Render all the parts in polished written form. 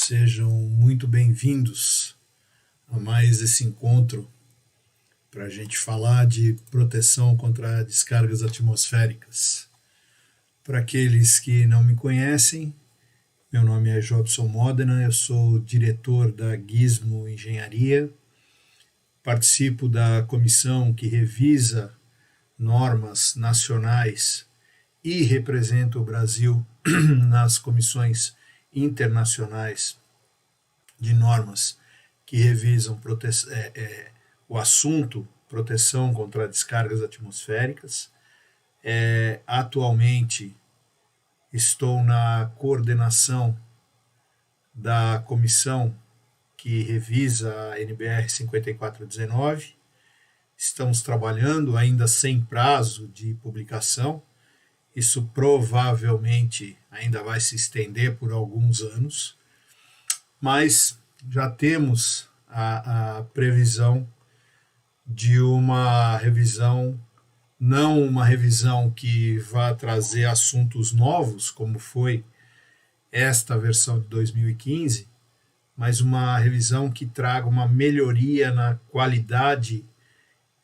Sejam muito bem-vindos a mais esse encontro para a gente falar de proteção contra descargas atmosféricas. Para aqueles que não me conhecem, meu nome é Jobson Modena, eu sou diretor da Gizmo Engenharia, participo da comissão que revisa normas nacionais e represento o Brasil nas comissões internacionais de normas que revisam o assunto proteção contra descargas atmosféricas. Atualmente estou na coordenação da comissão que revisa a NBR 5419. Estamos trabalhando ainda sem prazo de publicação. Isso provavelmente ainda vai se estender por alguns anos, mas já temos a previsão de uma revisão, não uma revisão que vá trazer assuntos novos, como foi esta versão de 2015, mas uma revisão que traga uma melhoria na qualidade,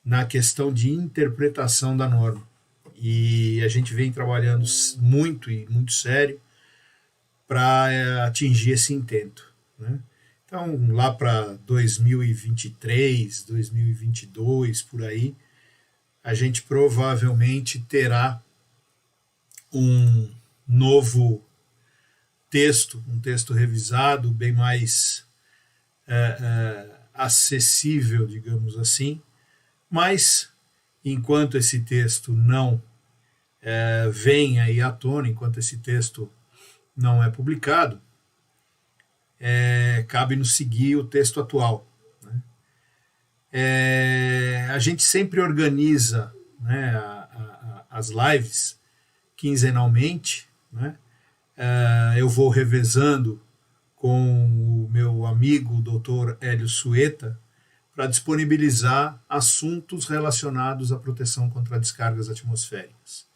na questão de interpretação da norma. E a gente vem trabalhando muito e muito sério para atingir esse intento, né? Então, lá para 2023, 2022, por aí, a gente provavelmente terá um novo texto, um texto revisado, bem mais acessível, digamos assim, mas enquanto esse texto não vem aí à tona, enquanto esse texto não é publicado, cabe-nos seguir o texto atual, né? A gente sempre organiza, né, as lives quinzenalmente, né? Eu vou revezando com o meu amigo Dr. Hélio Sueta para disponibilizar assuntos relacionados à proteção contra descargas atmosféricas.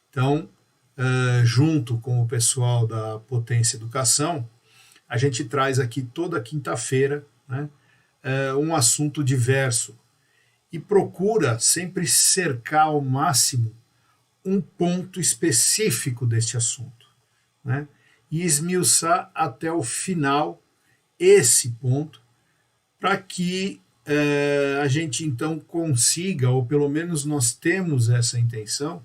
Então, junto com o pessoal da Potência Educação, a gente traz aqui toda quinta-feira, né, um assunto diverso e procura sempre cercar ao máximo um ponto específico deste assunto, né, e esmiuçar até o final esse ponto para que a gente então consiga, ou pelo menos nós temos essa intenção,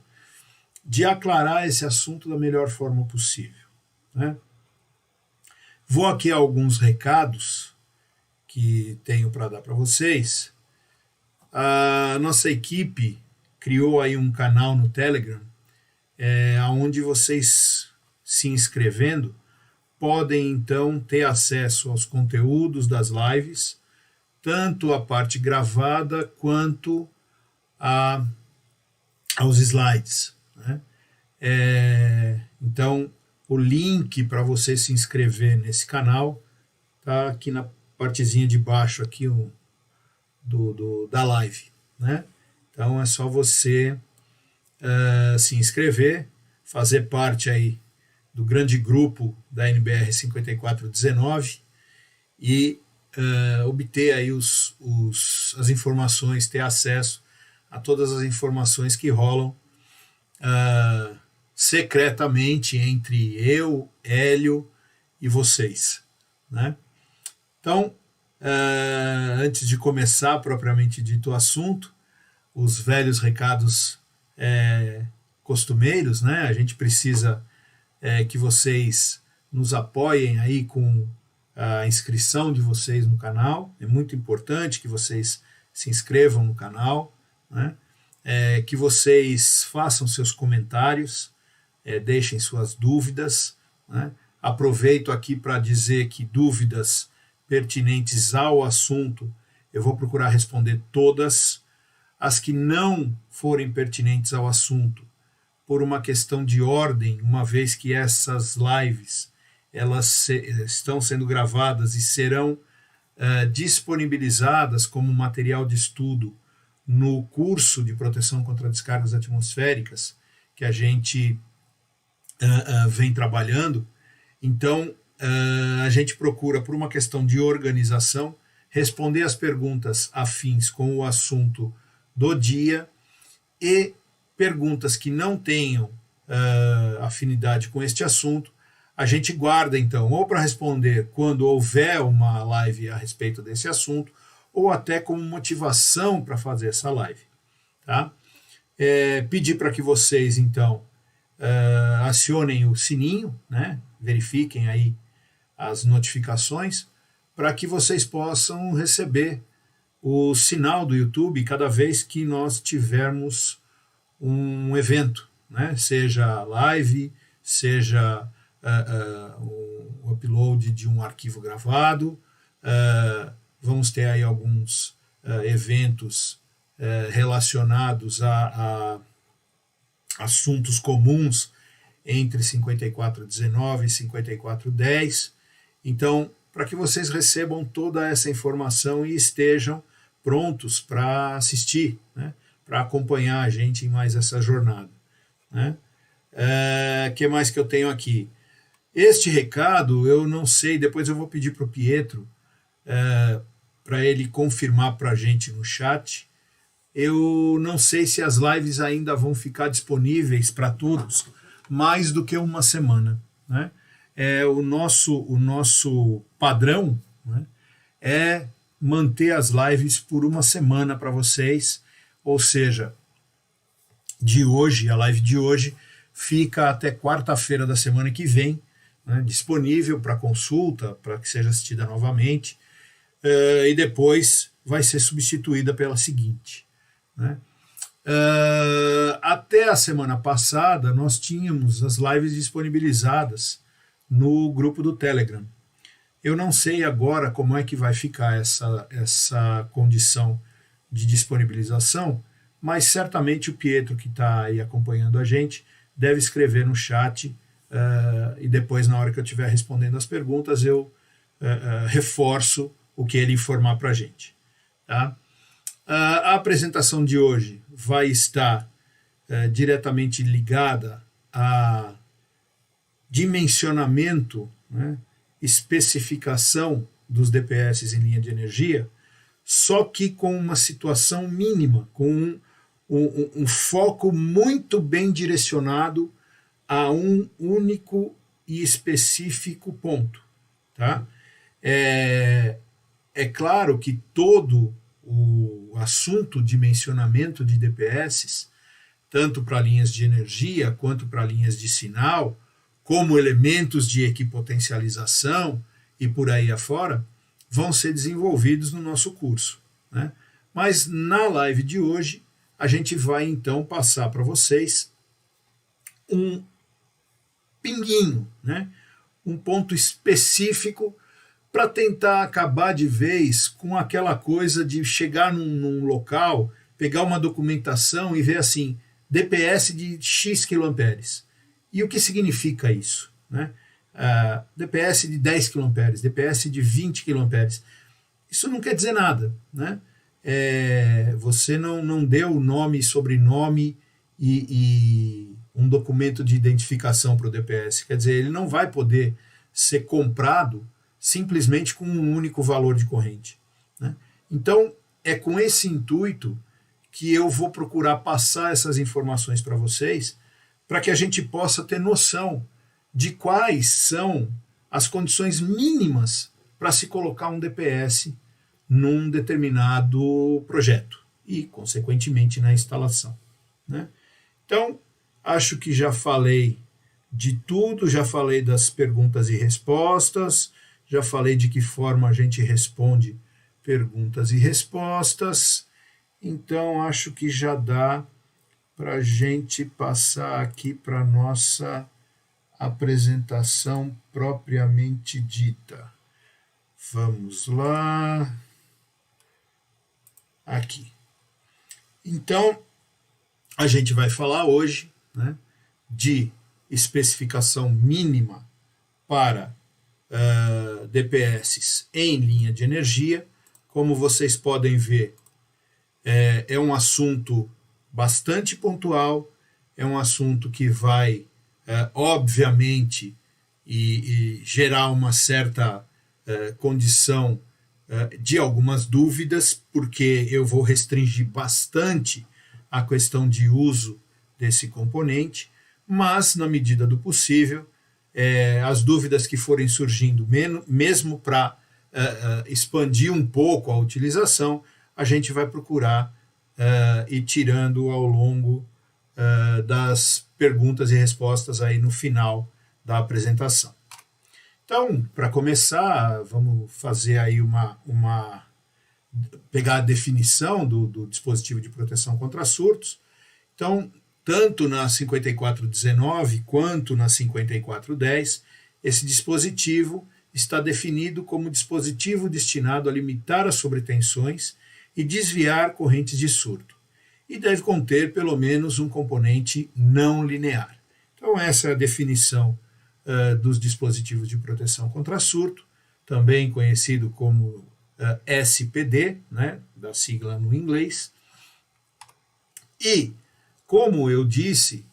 de aclarar esse assunto da melhor forma possível, né? Vou aqui a alguns recados que tenho para dar para vocês. A nossa equipe criou aí um canal no Telegram, onde vocês, se inscrevendo, podem então ter acesso aos conteúdos das lives, tanto a parte gravada quanto aos slides, né? Então, o link para você se inscrever nesse canal está aqui na partezinha de baixo aqui da live, né? Então é só você se inscrever, fazer parte aí do grande grupo da NBR 5419 e obter aí as informações, ter acesso a todas as informações que rolam secretamente entre eu, Hélio e vocês, né? Então, antes de começar propriamente dito o assunto, os velhos recados costumeiros, né? A gente precisa que vocês nos apoiem aí com a inscrição de vocês no canal. É muito importante que vocês se inscrevam no canal, né? Que vocês façam seus comentários, deixem suas dúvidas, né? Aproveito aqui para dizer que dúvidas pertinentes ao assunto eu vou procurar responder todas. As que não forem pertinentes ao assunto, por uma questão de ordem, uma vez que essas lives elas estão sendo gravadas e serão disponibilizadas como material de estudo no curso de proteção contra descargas atmosféricas que a gente vem trabalhando. Então, a gente procura, por uma questão de organização, responder as perguntas afins com o assunto do dia e perguntas que não tenham afinidade com este assunto, a gente guarda então, ou para responder quando houver uma live a respeito desse assunto, ou até como motivação para fazer essa live. Tá? Pedir para que vocês então acionem o sininho, né? Verifiquem aí as notificações, para que vocês possam receber o sinal do YouTube cada vez que nós tivermos um evento, né? Seja live, seja o upload de um arquivo gravado. Vamos ter aí alguns eventos relacionados a assuntos comuns entre 5419 e 5410. Então, para que vocês recebam toda essa informação e estejam prontos para assistir, né? Para acompanhar a gente em mais essa jornada. Né? Que mais que eu tenho aqui? Este recado, eu não sei, depois eu vou pedir para o Pietro para ele confirmar para a gente no chat. Eu não sei se as lives ainda vão ficar disponíveis para todos mais do que uma semana. Né? O nosso padrão, né, é manter as lives por uma semana para vocês, ou seja, de hoje, a live de hoje fica até quarta-feira da semana que vem, né, disponível para consulta, para que seja assistida novamente, e depois vai ser substituída pela seguinte. Né? Até a semana passada nós tínhamos as lives disponibilizadas no grupo do Telegram. Eu não sei agora como é que vai ficar essa condição de disponibilização, mas certamente o Pietro, que está aí acompanhando a gente, deve escrever no chat e depois, na hora que eu estiver respondendo as perguntas, eu reforço o que ele informar para a gente. Tá? A apresentação de hoje vai estar diretamente ligada a dimensionamento, né, especificação dos DPS em linha de energia, só que com uma situação mínima, com um foco muito bem direcionado a um único e específico ponto. Tá? É claro que todo o assunto de dimensionamento de DPS, tanto para linhas de energia quanto para linhas de sinal, como elementos de equipotencialização e por aí afora, vão ser desenvolvidos no nosso curso. Né? Mas na live de hoje, a gente vai então passar para vocês um pinguinho, né? Um ponto específico para tentar acabar de vez com aquela coisa de chegar num local, pegar uma documentação e ver assim, DPS de X kA. E o que significa isso? Né? DPS de 10 kA, DPS de 20 kA. Isso não quer dizer nada. Né? Você não deu nome e sobrenome e um documento de identificação para o DPS. Quer dizer, ele não vai poder ser comprado simplesmente com um único valor de corrente. Né? Então, é com esse intuito que eu vou procurar passar essas informações para vocês, para que a gente possa ter noção de quais são as condições mínimas para se colocar um DPS num determinado projeto e, consequentemente, na instalação. Né? Então, acho que já falei de tudo, já falei das perguntas e respostas, já falei de que forma a gente responde perguntas e respostas, então acho que já dá para a gente passar aqui para a nossa apresentação propriamente dita. Vamos lá. Aqui. Então, a gente vai falar hoje, né, de especificação mínima para DPS em linha de energia. Como vocês podem ver, é um assunto bastante pontual, é um assunto que vai, obviamente, e gerar uma certa condição de algumas dúvidas, porque eu vou restringir bastante a questão de uso desse componente, mas, na medida do possível, as dúvidas que forem surgindo, mesmo para expandir um pouco a utilização, a gente vai procurar ir tirando ao longo das perguntas e respostas aí no final da apresentação. Então, para começar, vamos fazer aí pegar a definição do dispositivo de proteção contra surtos. Então, tanto na 5419 quanto na 5410, esse dispositivo está definido como dispositivo destinado a limitar as sobretensões e desviar correntes de surto, e deve conter pelo menos um componente não linear. Então, essa é a definição dos dispositivos de proteção contra surto, também conhecido como SPD, né, da sigla no inglês. E, como eu disse,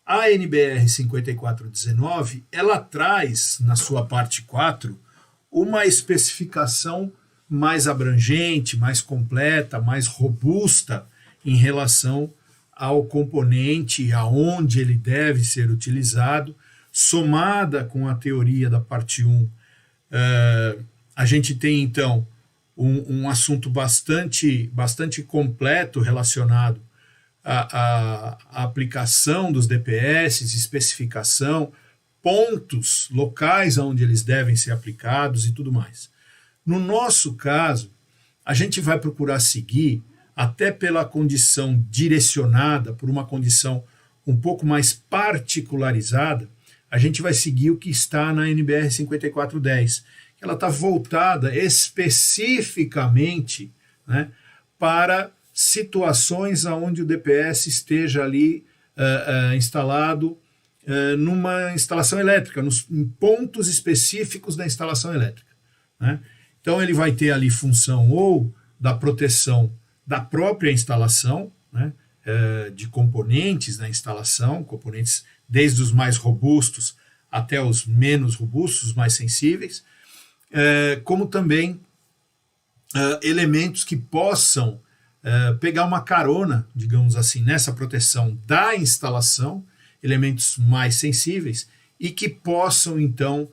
a NBR 5419, ela traz, na sua parte 4, uma especificação mais abrangente, mais completa, mais robusta em relação ao componente, aonde ele deve ser utilizado, somada com a teoria da parte 1, a gente tem, então, um assunto bastante completo relacionado à aplicação dos DPS, especificação, pontos locais onde eles devem ser aplicados e tudo mais. No nosso caso, a gente vai procurar seguir, até pela condição direcionada, por uma condição um pouco mais particularizada, a gente vai seguir o que está na NBR 5410, que ela está voltada especificamente, né, para situações onde o DPS esteja ali instalado numa instalação elétrica, em pontos específicos da instalação elétrica, né? Então ele vai ter ali função ou da proteção da própria instalação, né, de componentes da instalação, componentes desde os mais robustos até os menos robustos, mais sensíveis, como também elementos que possam pegar uma carona, digamos assim, nessa proteção da instalação, elementos mais sensíveis, e que possam, então,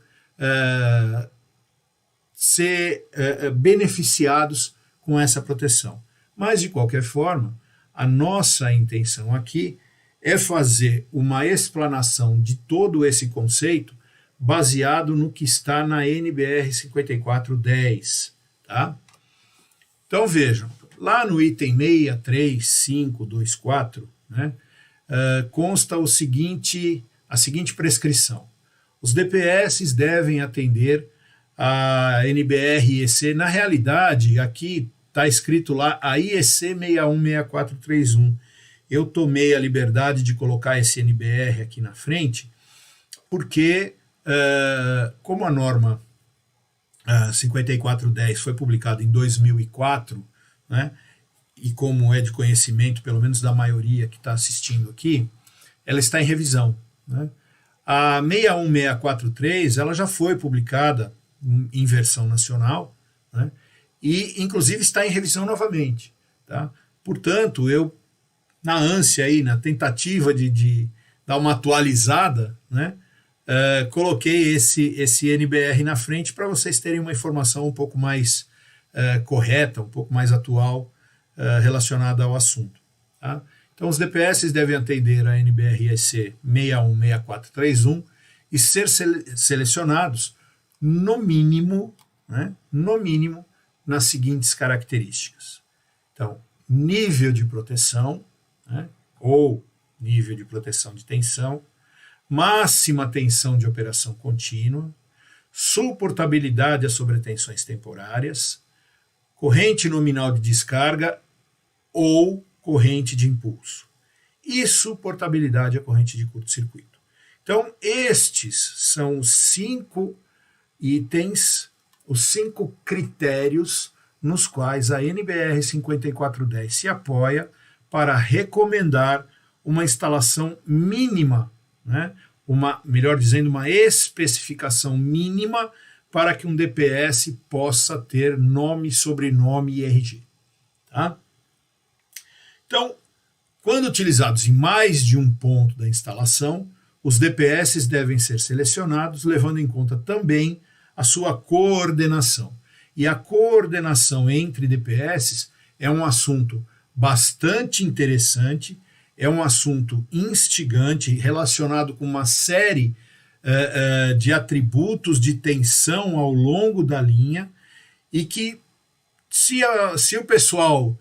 ser beneficiados com essa proteção. Mas, de qualquer forma, a nossa intenção aqui é fazer uma explanação de todo esse conceito baseado no que está na NBR 5410. Tá? Então, vejam, lá no item 63524, né, consta a seguinte prescrição. Os DPS devem atender a NBR EC. Na realidade, aqui está escrito lá a IEC 616431. Eu tomei a liberdade de colocar esse NBR aqui na frente, porque, como a norma 5410 foi publicada em 2004, né, e como é de conhecimento, pelo menos da maioria que está assistindo aqui, ela está em revisão, né? A 61643 ela já foi publicada em versão nacional, né, e inclusive está em revisão novamente. Tá? Portanto, eu, na ânsia, aí, na tentativa de dar uma atualizada, né, coloquei esse NBR na frente para vocês terem uma informação um pouco mais correta, um pouco mais atual relacionada ao assunto. Tá? Então, os DPS devem atender a NBR-EC 616431 e ser selecionados no mínimo, né, nas seguintes características. Então, nível de proteção, né, ou nível de proteção de tensão, máxima tensão de operação contínua, suportabilidade a sobretensões temporárias, corrente nominal de descarga ou corrente de impulso, e suportabilidade à corrente de curto-circuito. Então, estes são os 5 itens, os 5 critérios nos quais a NBR 5410 se apoia para recomendar uma instalação mínima, né, melhor dizendo, uma especificação mínima para que um DPS possa ter nome, sobrenome e RG. Tá? Então, quando utilizados em mais de um ponto da instalação, os DPS devem ser selecionados, levando em conta também a sua coordenação. E a coordenação entre DPS é um assunto bastante interessante, é um assunto instigante, relacionado com uma série de atributos de tensão ao longo da linha, e que, se o pessoal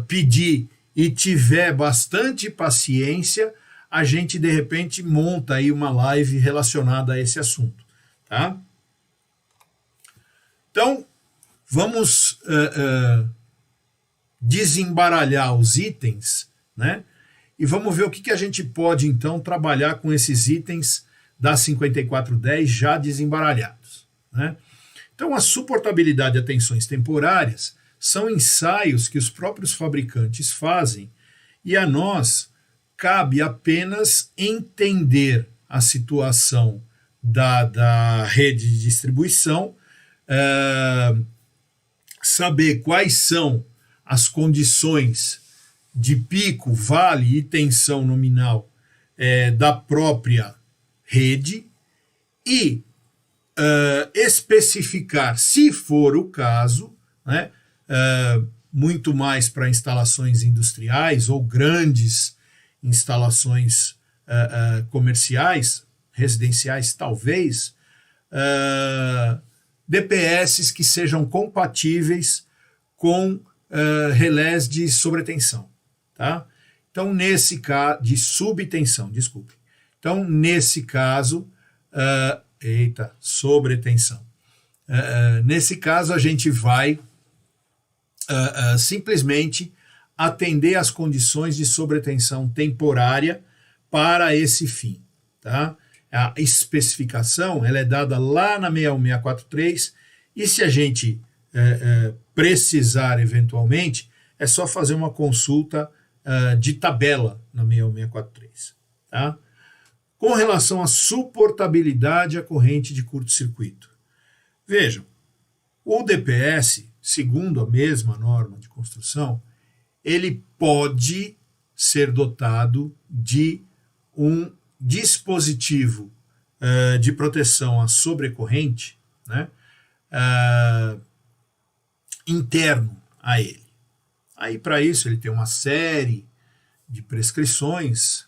pedir e tiver bastante paciência, a gente de repente monta aí uma live relacionada a esse assunto, tá? Então, vamos desembaralhar os itens, né? E vamos ver o que a gente pode então trabalhar com esses itens da 5410 já desembaralhados, né? Então, a suportabilidade a tensões temporárias são ensaios que os próprios fabricantes fazem, e a nós cabe apenas entender a situação da rede de distribuição, saber quais são as condições de pico, vale e tensão nominal da própria rede, e especificar, se for o caso, né, muito mais para instalações industriais ou grandes instalações comerciais, residenciais talvez, DPS que sejam compatíveis com relés de sobretensão, tá? Então, nesse caso, de subtensão, desculpe. Então, nesse caso, sobretensão. Nesse caso, a gente vai simplesmente atender às condições de sobretensão temporária para esse fim, tá? A especificação ela é dada lá na 61643, e se a gente precisar eventualmente, é só fazer uma consulta de tabela na 61643. Tá? Com relação à suportabilidade à corrente de curto-circuito. Vejam, o DPS, segundo a mesma norma de construção, ele pode ser dotado de um dispositivo de proteção à sobrecorrente, né, interno a ele. Aí, para isso, ele tem uma série de prescrições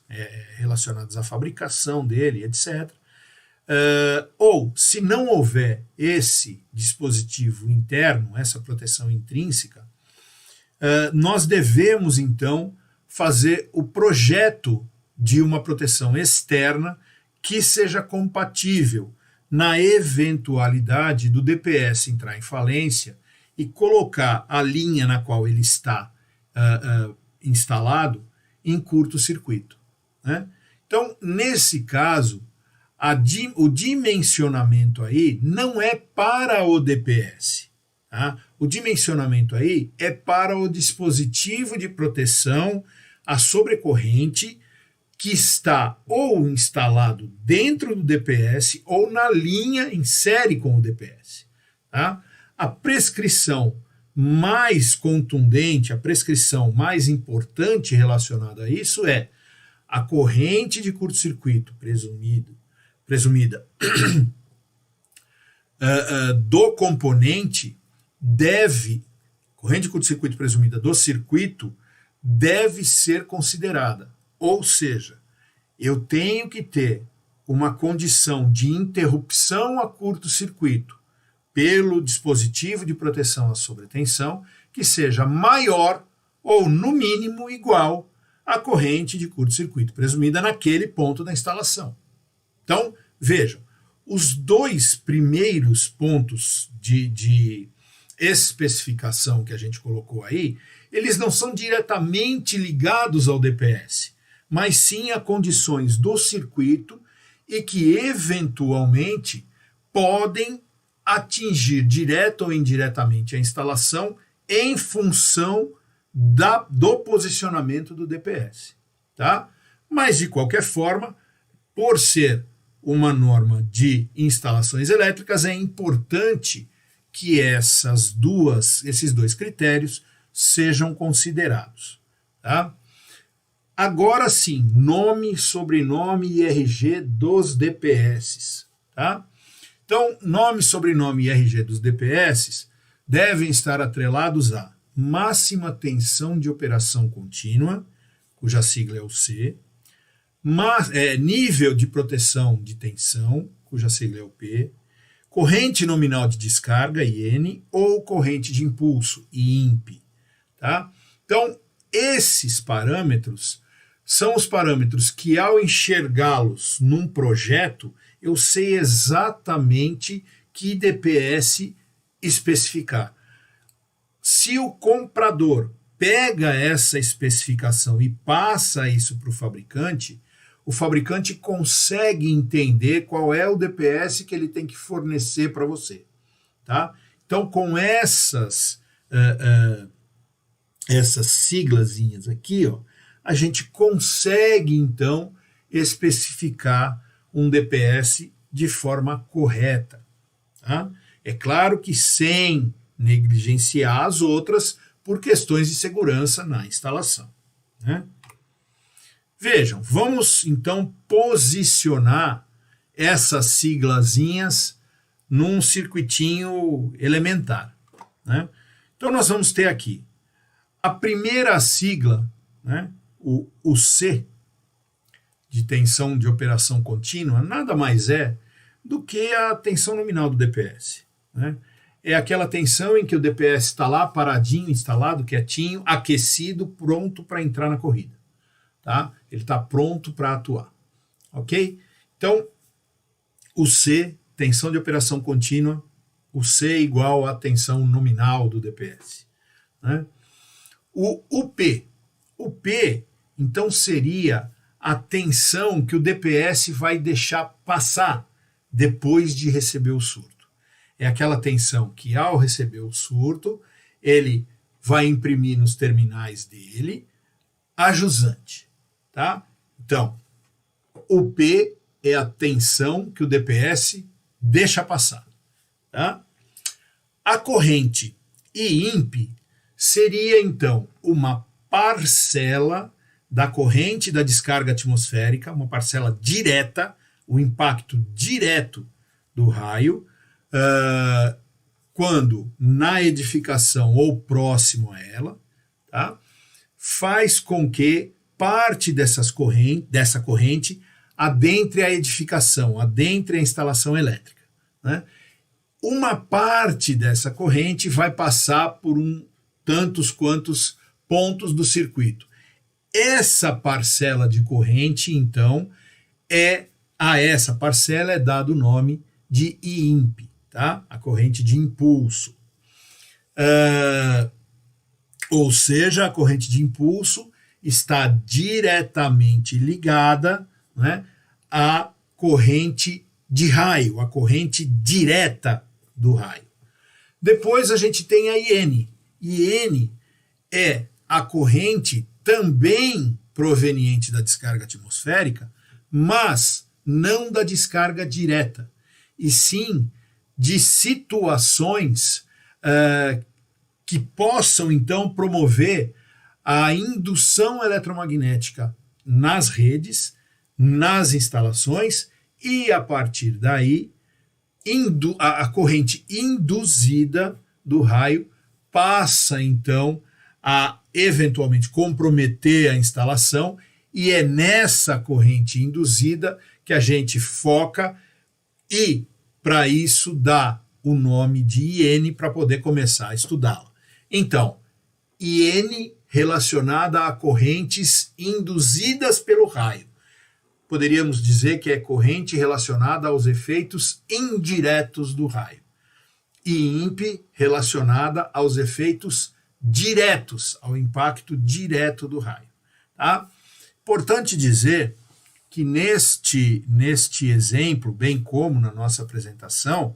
relacionadas à fabricação dele, etc. Ou, se não houver esse dispositivo interno, essa proteção intrínseca, nós devemos, então, fazer o projeto de uma proteção externa que seja compatível na eventualidade do DPS entrar em falência e colocar a linha na qual ele está instalado em curto-circuito, né? Então, nesse caso, o dimensionamento aí não é para o DPS, tá? O dimensionamento aí é para o dispositivo de proteção à sobrecorrente que está ou instalado dentro do DPS ou na linha em série com o DPS, tá? A prescrição mais contundente, a prescrição mais importante relacionada a isso é a corrente de curto-circuito presumida do componente corrente de curto-circuito presumida do circuito deve ser considerada. Ou seja, eu tenho que ter uma condição de interrupção a curto-circuito pelo dispositivo de proteção à sobretensão que seja maior ou, no mínimo, igual à corrente de curto-circuito presumida naquele ponto da instalação. Então, vejam, os dois primeiros pontos de especificação que a gente colocou aí, eles não são diretamente ligados ao DPS, mas sim a condições do circuito e que, eventualmente, podem atingir direta ou indiretamente a instalação em função do posicionamento do DPS. Tá? Mas, de qualquer forma, por ser uma norma de instalações elétricas, é importante que esses dois critérios sejam considerados. Tá? Agora sim, nome, sobrenome e RG dos DPS. Tá? Então, nome, sobrenome e RG dos DPS devem estar atrelados a máxima tensão de operação contínua, cuja sigla é o C, nível de proteção de tensão, cuja sigla é o P, corrente nominal de descarga, IN, ou corrente de impulso, INP. Tá? Então, esses parâmetros são os parâmetros que, ao enxergá-los num projeto, eu sei exatamente que DPS especificar. Se o comprador pega essa especificação e passa isso para o fabricante consegue entender qual é o DPS que ele tem que fornecer para você. Tá? Então, com essas siglazinhas aqui, ó, a gente consegue, então, especificar um DPS de forma correta. Tá? É claro que sem negligenciar as outras por questões de segurança na instalação. Né? Vejam, vamos então posicionar essas siglazinhas num circuitinho elementar. Né? Então nós vamos ter aqui a primeira sigla, né, o C, de tensão de operação contínua, nada mais é do que a tensão nominal do DPS. Né? É aquela tensão em que o DPS está lá paradinho, instalado, quietinho, aquecido, pronto para entrar na corrida. Tá? Ele está pronto para atuar. Ok? Então, o C, tensão de operação contínua, o C é igual à tensão nominal do DPS. Né? O P, então, seria a tensão que o DPS vai deixar passar depois de receber o surto. É aquela tensão que, ao receber o surto, ele vai imprimir nos terminais dele a jusante. Tá? Então, o P é a tensão que o DPS deixa passar. Tá? A corrente INP seria, então, uma parcela da corrente da descarga atmosférica, uma parcela direta, o impacto direto do raio, quando na edificação ou próximo a ela, tá, faz com que parte dessa corrente adentre a edificação, adentre a instalação elétrica. Né? Uma parte dessa corrente vai passar por tantos quantos pontos do circuito. Essa parcela de corrente, então, a essa parcela é dado o nome de INP. Tá? A corrente de impulso. Ou seja, a corrente de impulso está diretamente ligada, né, à corrente de raio, a corrente direta do raio. Depois a gente tem a IN. IN é a corrente também proveniente da descarga atmosférica, mas não da descarga direta, e sim de situações que possam, então, promover a indução eletromagnética nas redes, nas instalações, e, a partir daí, a corrente induzida do raio passa, então, a, eventualmente, comprometer a instalação, e é nessa corrente induzida que a gente foca e, para isso, dá o nome de IN para poder começar a estudá-la. Então, IN relacionada a correntes induzidas pelo raio. Poderíamos dizer que é corrente relacionada aos efeitos indiretos do raio. E INP relacionada aos efeitos diretos, ao impacto direto do raio. Tá? Importante dizer que neste exemplo, bem como na nossa apresentação,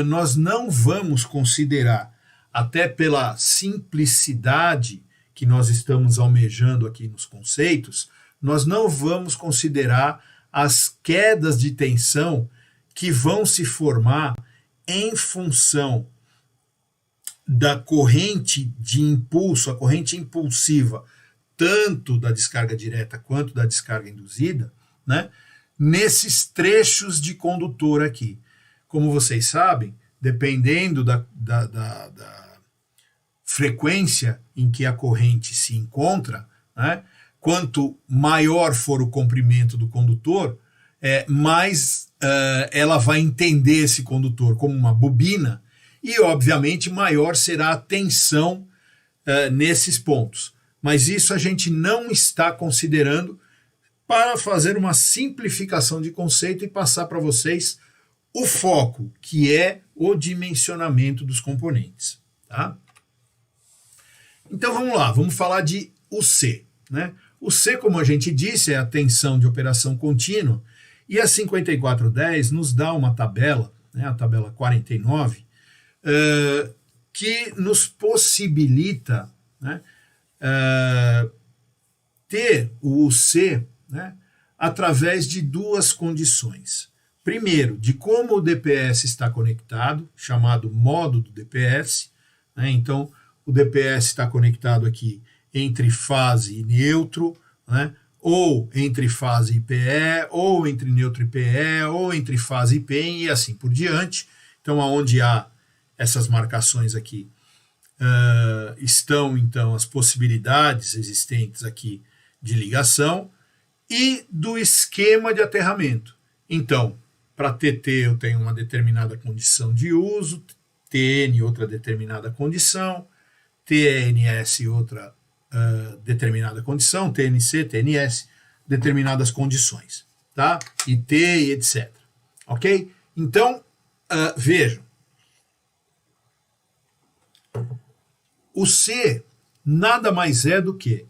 nós não vamos considerar, até pela simplicidade que nós estamos almejando aqui nos conceitos, nós não vamos considerar as quedas de tensão que vão se formar em função da corrente de impulso, a corrente impulsiva, tanto da descarga direta quanto da descarga induzida, né, nesses trechos de condutor aqui. Como vocês sabem, dependendo da frequência em que a corrente se encontra, né, quanto maior for o comprimento do condutor, mais ela vai entender esse condutor como uma bobina e, obviamente, maior será a tensão nesses pontos. Mas isso a gente não está considerando para fazer uma simplificação de conceito e passar para vocês o foco, que é o dimensionamento dos componentes. Tá? Então vamos lá, vamos falar de UC. Né? O C, como a gente disse, é a tensão de operação contínua, e a 5410 nos dá uma tabela, né, a tabela 49, que nos possibilita, né, ter o UC, né, através de duas condições. Primeiro, de como o DPS está conectado, chamado modo do DPS. Né, então, o DPS está conectado aqui entre fase e neutro, né, ou entre fase e PE, ou entre neutro e PE, ou entre fase e PEN, e assim por diante. Então, aonde há essas marcações aqui, estão, então, as possibilidades existentes aqui de ligação e do esquema de aterramento. Então, para TT eu tenho uma determinada condição de uso, TN outra determinada condição, TNS outra determinada condição, TNC, TNS, determinadas condições, tá? IT e etc. Ok? Então, vejam. O C nada mais é do que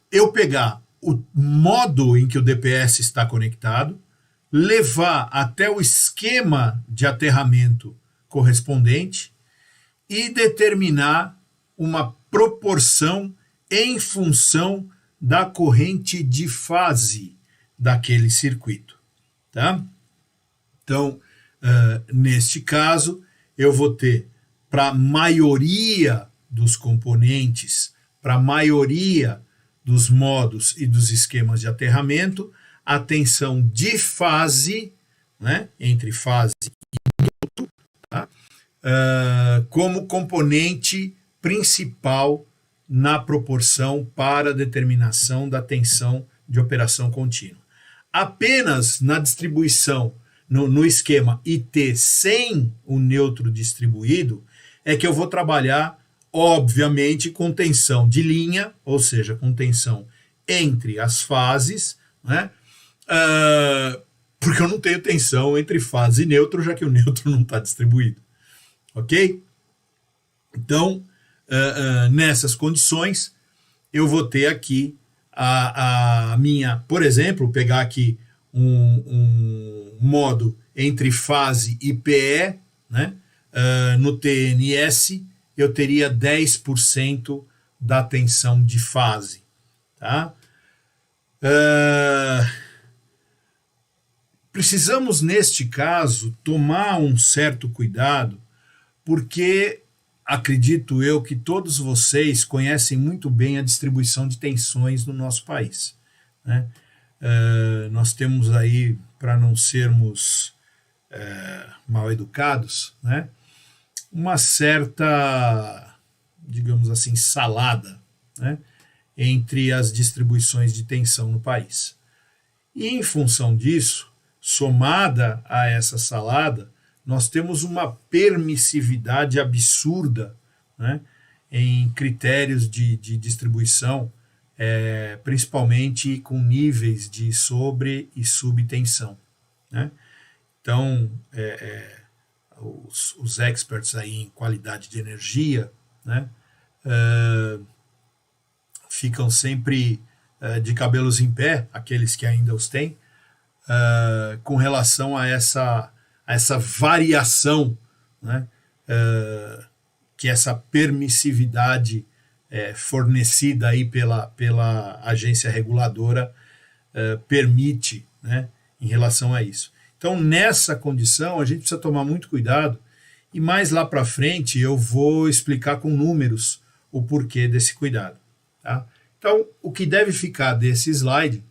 eu pegar o modo em que o DPS está conectado, levar até o esquema de aterramento correspondente e determinar uma proporção em função da corrente de fase daquele circuito. Tá? Então, neste caso, eu vou ter para a maioria dos componentes, para a maioria dos modos e dos esquemas de aterramento, a tensão de fase, né, entre fase e neutro, tá, como componente principal na proporção para a determinação da tensão de operação contínua. Apenas na distribuição, no esquema IT sem o neutro distribuído, é que eu vou trabalhar, obviamente, com tensão de linha, ou seja, com tensão entre as fases, né? Porque eu não tenho tensão entre fase e neutro, já que o neutro não está distribuído. Ok? Então, nessas condições, eu vou ter aqui a minha, por exemplo, pegar aqui um modo entre fase e PE, né? No TNS, eu teria 10% da tensão de fase. Tá? Precisamos, neste caso, tomar um certo cuidado, porque acredito eu que todos vocês conhecem muito bem a distribuição de tensões no nosso país. Né? Nós temos aí, para não sermos mal educados, né, uma certa, digamos assim, salada, né, entre as distribuições de tensão no país. E em função disso, somada a essa salada, nós temos uma permissividade absurda, né, em critérios de distribuição, principalmente com níveis de sobre e subtensão. Né? Então, os experts aí em qualidade de energia, né, ficam sempre de cabelos em pé, aqueles que ainda os têm, com relação a essa variação, né, que essa permissividade fornecida aí pela agência reguladora permite, né, em relação a isso. Então, nessa condição, a gente precisa tomar muito cuidado e mais lá para frente eu vou explicar com números o porquê desse cuidado. Tá? Então, o que deve ficar desse slide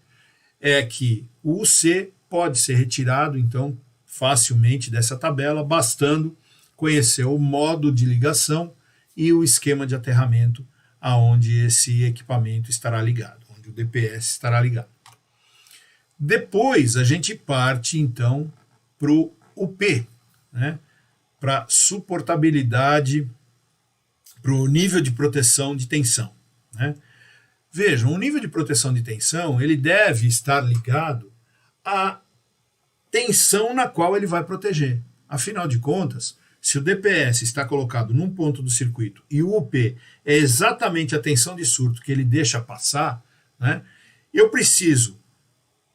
é que o UC pode ser retirado, então, facilmente dessa tabela, bastando conhecer o modo de ligação e o esquema de aterramento aonde esse equipamento estará ligado, onde o DPS estará ligado. Depois a gente parte então para o UP, né? Para suportabilidade, para o nível de proteção de tensão. Né? Vejam, o nível de proteção de tensão ele deve estar ligado à tensão na qual ele vai proteger. Afinal de contas, se o DPS está colocado num ponto do circuito e o UP é exatamente a tensão de surto que ele deixa passar, né? Eu preciso,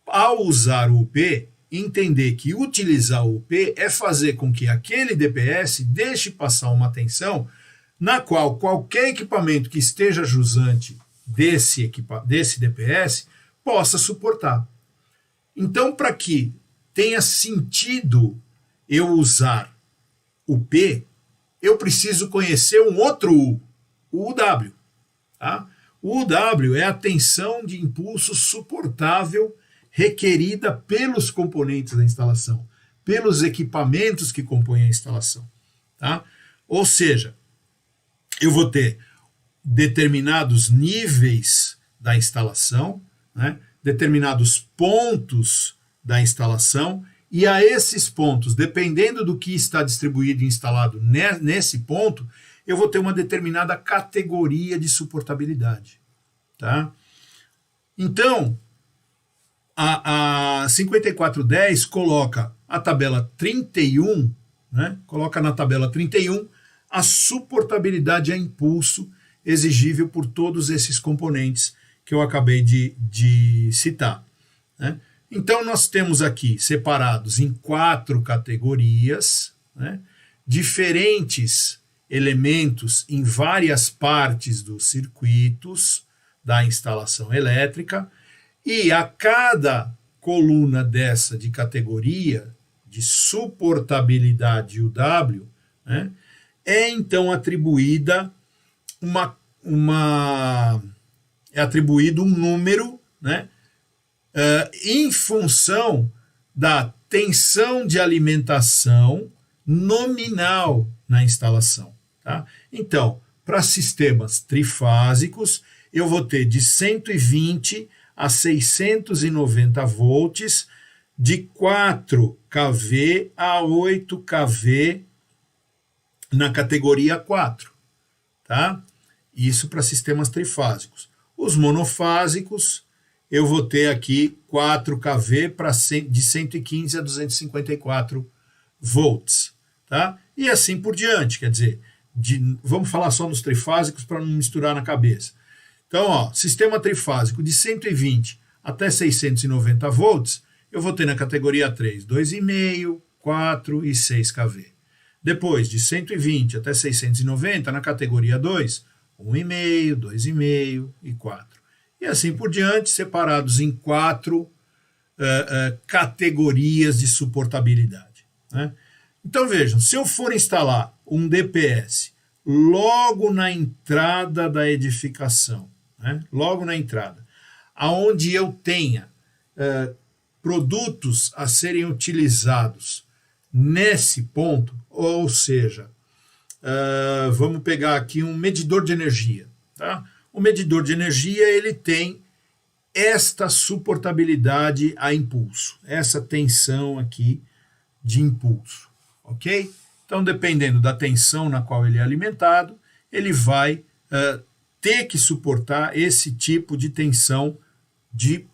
ao usar o UP, entender que utilizar o UP é fazer com que aquele DPS deixe passar uma tensão na qual qualquer equipamento que esteja jusante desse DPS possa suportar. Então, para que tenha sentido eu usar o P, eu preciso conhecer um outro U, o UW. Tá? O UW é a tensão de impulso suportável requerida pelos componentes da instalação, pelos equipamentos que compõem a instalação. Tá? Ou seja, eu vou ter determinados níveis da instalação, né? Determinados pontos da instalação, e a esses pontos, dependendo do que está distribuído e instalado nesse ponto, eu vou ter uma determinada categoria de suportabilidade. Tá? Então, a 5410 coloca a tabela 31, né? Coloca na tabela 31 a suportabilidade a impulso exigível por todos esses componentes que eu acabei de citar. Né? Então, nós temos aqui separados em 4 categorias, né? Diferentes elementos em várias partes dos circuitos da instalação elétrica, e a cada coluna dessa de categoria de suportabilidade UW, né, é então atribuída é atribuído um número, né, em função da tensão de alimentação nominal na instalação. Tá? Então, para sistemas trifásicos, eu vou ter de 120 a 690 volts, de 4 kV a 8 kV na categoria 4. Tá? Isso para sistemas trifásicos. Os monofásicos, eu vou ter aqui 4 kV de 115 a 254 volts. Tá? E assim por diante, quer dizer, vamos falar só nos trifásicos para não misturar na cabeça. Então, ó, sistema trifásico de 120 até 690 volts, eu vou ter na categoria 3, 2,5, 4 e 6 kV. Depois, de 120 até 690, na categoria 2, 1,5, 2,5 e 4. E assim por diante, separados em 4 categorias de suportabilidade. Né? Então vejam, se eu for instalar um DPS logo na entrada da edificação, né? Logo na entrada, aonde eu tenha produtos a serem utilizados nesse ponto, ou seja, vamos pegar aqui um medidor de energia. Tá? O medidor de energia ele tem esta suportabilidade a impulso, essa tensão aqui de impulso, ok? Então, dependendo da tensão na qual ele é alimentado, ele vai ter que suportar esse tipo de tensão de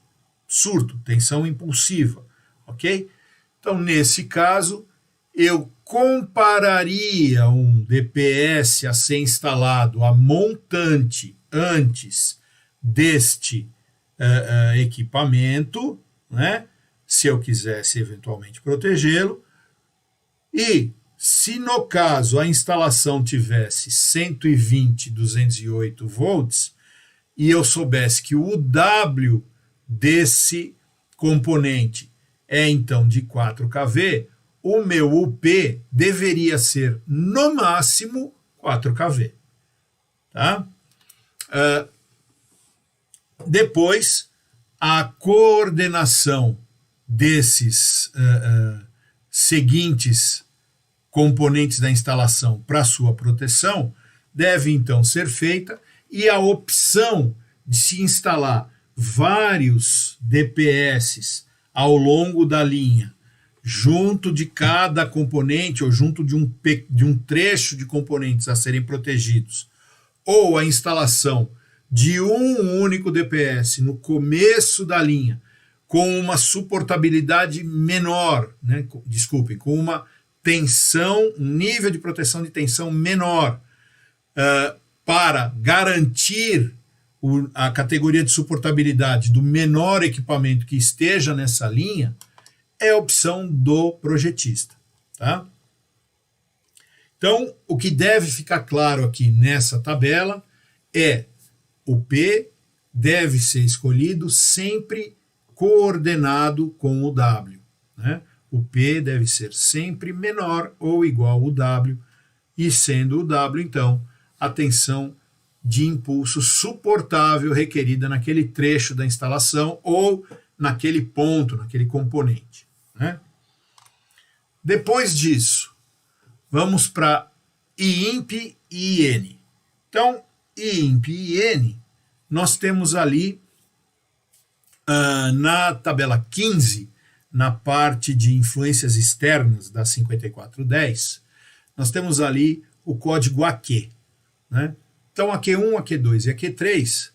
surto, tensão impulsiva, ok? Então, nesse caso, eu compararia um DPS a ser instalado a montante antes deste equipamento, né? Se eu quisesse eventualmente protegê-lo, e se no caso a instalação tivesse 120, 208 volts, e eu soubesse que o W desse componente é então de 4 kV, o meu UP deveria ser no máximo 4 kV. Tá? Depois, a coordenação desses seguintes componentes da instalação para sua proteção deve então ser feita, e a opção de se instalar vários DPS ao longo da linha, junto de cada componente ou junto de um trecho de componentes a serem protegidos, ou a instalação de um único DPS no começo da linha, com uma suportabilidade menor, né? Desculpem, com uma tensão, um nível de proteção de tensão menor, para garantir a categoria de suportabilidade do menor equipamento que esteja nessa linha, é a opção do projetista. Tá? Então, o que deve ficar claro aqui nessa tabela é o P deve ser escolhido sempre coordenado com o W. Né? O P deve ser sempre menor ou igual ao W, e sendo o W, então, a tensão de impulso suportável requerida naquele trecho da instalação ou naquele ponto, naquele componente. Né? Depois disso, vamos para IIMP e IN. Então, IIMP e IN, nós temos ali na tabela 15, na parte de influências externas da 5410, nós temos ali o código AQ. Né? Então, a Q1, a Q2 e a Q3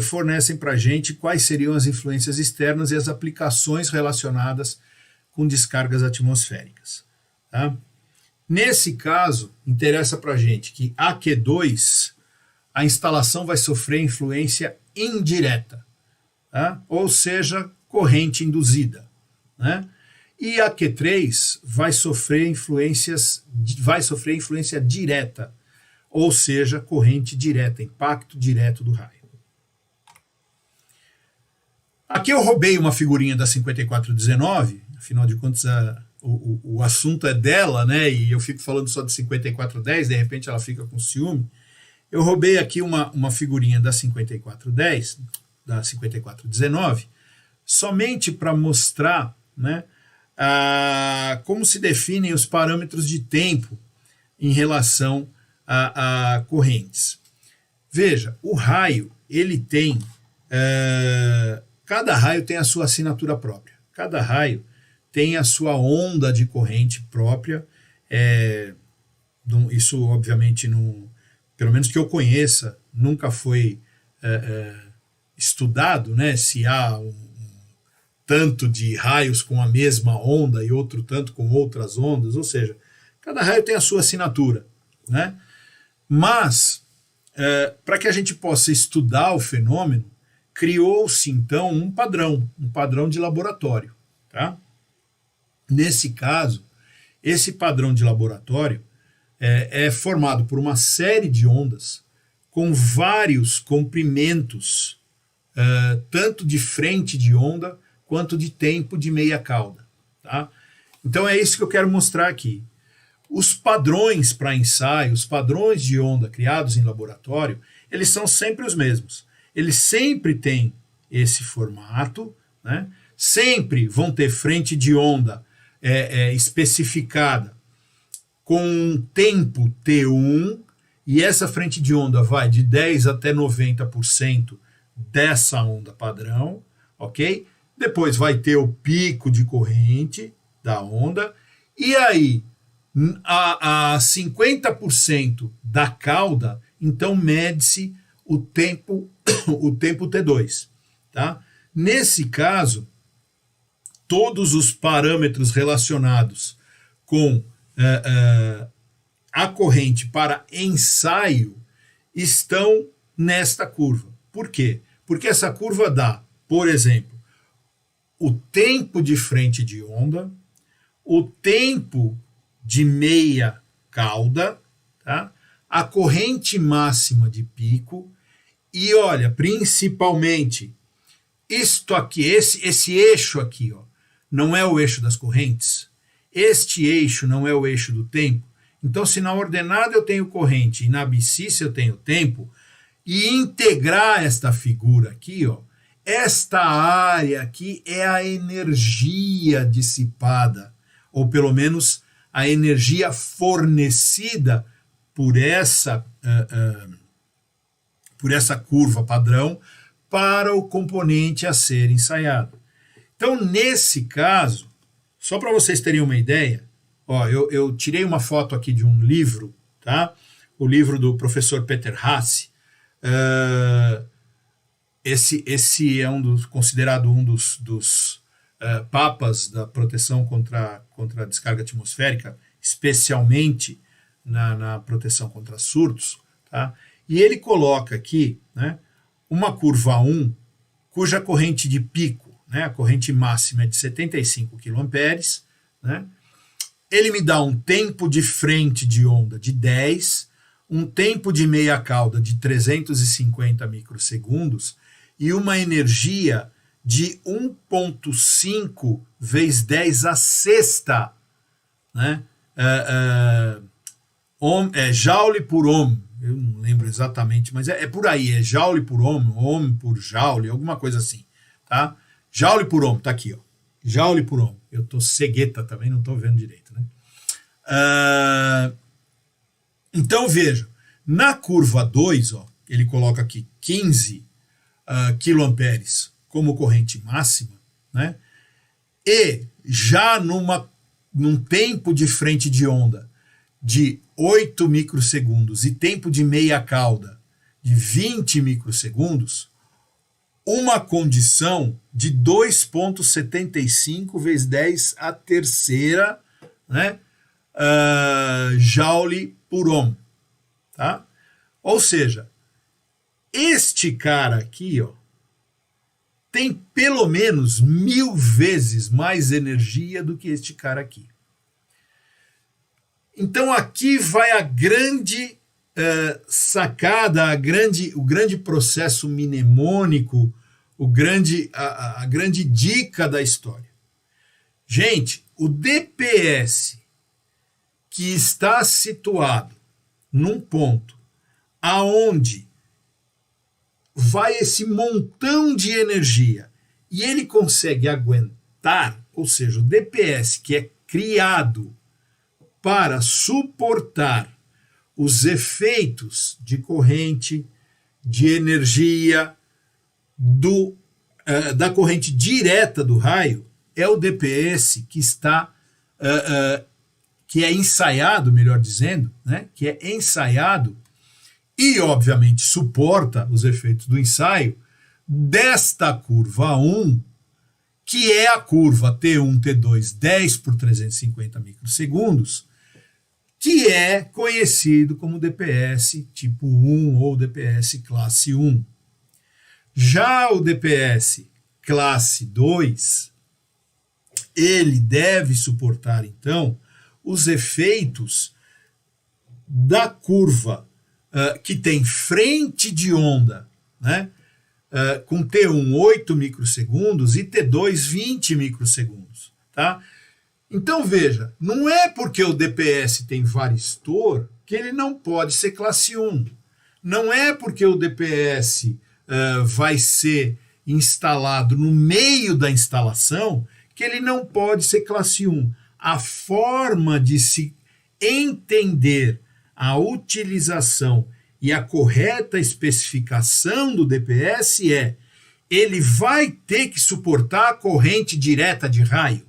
fornecem para a gente quais seriam as influências externas e as aplicações relacionadas com descargas atmosféricas. Tá? Nesse caso, interessa para a gente que a Q2, a instalação vai sofrer influência indireta, tá? Ou seja, corrente induzida. Né? E a Q3 vai sofrer influência direta, ou seja, corrente direta, impacto direto do raio. Aqui eu roubei uma figurinha da 5419, afinal de contas o assunto é dela, né? E eu fico falando só de 5410, de repente ela fica com ciúme. Eu roubei aqui uma figurinha da 5410, da 5419, somente para mostrar, né, como se definem os parâmetros de tempo em relação a correntes. Veja, o raio, ele tem, cada raio tem a sua assinatura própria, cada raio tem a sua onda de corrente própria, isso obviamente, pelo menos que eu conheça, nunca foi estudado, né, se há tanto de raios com a mesma onda e outro tanto com outras ondas, ou seja, cada raio tem a sua assinatura, né? Mas, para que a gente possa estudar o fenômeno, criou-se então um padrão de laboratório. Tá? Nesse caso, esse padrão de laboratório é formado por uma série de ondas com vários comprimentos, tanto de frente de onda quanto de tempo de meia cauda. Tá? Então é isso que eu quero mostrar aqui. Os padrões para ensaio, os padrões de onda criados em laboratório, eles são sempre os mesmos. Eles sempre têm esse formato, né? Sempre vão ter frente de onda especificada com um tempo T1, e essa frente de onda vai de 10 até 90% dessa onda padrão, ok? Depois vai ter o pico de corrente da onda, e aí a 50% da cauda, então mede-se o tempo T2. Tá? Nesse caso, todos os parâmetros relacionados com a corrente para ensaio estão nesta curva. Por quê? Porque essa curva dá, por exemplo, o tempo de frente de onda, o tempo de meia cauda, tá? A corrente máxima de pico e, olha, principalmente isto aqui, esse eixo aqui, ó, não é o eixo das correntes, este eixo não é o eixo do tempo. Então, se na ordenada eu tenho corrente e na abscissa eu tenho tempo, e integrar esta figura aqui, ó, esta área aqui é a energia dissipada, ou pelo menos a energia fornecida por essa curva padrão para o componente a ser ensaiado. Então, nesse caso, só para vocês terem uma ideia, ó, eu tirei uma foto aqui de um livro, tá? O livro do professor Peter Haas. Esse é considerado um dos papas da proteção contra a descarga atmosférica, especialmente na proteção contra surtos, tá? E ele coloca aqui, né, uma curva 1, cuja corrente de pico, né, a corrente máxima é de 75 kA, né? Ele me dá um tempo de frente de onda de 10, um tempo de meia cauda de 350 microsegundos e uma energia de 1,5 vezes 10 a sexta, né? Joule por ohm, eu não lembro exatamente, mas é por aí, é joule por ohm, ohm por joule, alguma coisa assim, tá? Joule por ohm, tá aqui, ó, joule por ohm. Eu tô cegueta também, não tô vendo direito, né? Então veja, na curva 2, ó, ele coloca aqui 15 kA como corrente máxima, né? E já num tempo de frente de onda de 8 microsegundos e tempo de meia cauda de 20 microsegundos, uma condição de 2,75 vezes 10 a terceira, né, joule por ohm. Tá? Ou seja, este cara aqui, ó, tem pelo menos 1000 vezes mais energia do que este cara aqui. Então aqui vai a grande sacada, o grande processo mnemônico, a grande dica da história. Gente, o DPS que está situado num ponto aonde vai esse montão de energia e ele consegue aguentar, ou seja, o DPS que é criado para suportar os efeitos de corrente, de energia, da corrente direta do raio, é o DPS que está, que é ensaiado, melhor dizendo, né? Que é ensaiado e, obviamente, suporta os efeitos do ensaio desta curva 1, que é a curva T1, T2, 10 por 350 microsegundos, que é conhecido como DPS tipo 1 ou DPS classe 1. Já o DPS classe 2, ele deve suportar, então, os efeitos da curva que tem frente de onda, né, com T1 8 microsegundos e T2 20 microsegundos. Tá? Então veja, não é porque o DPS tem varistor que ele não pode ser classe 1. Não é porque o DPS vai ser instalado no meio da instalação que ele não pode ser classe 1. A forma de se entender a utilização e a correta especificação do DPS ele vai ter que suportar a corrente direta de raio.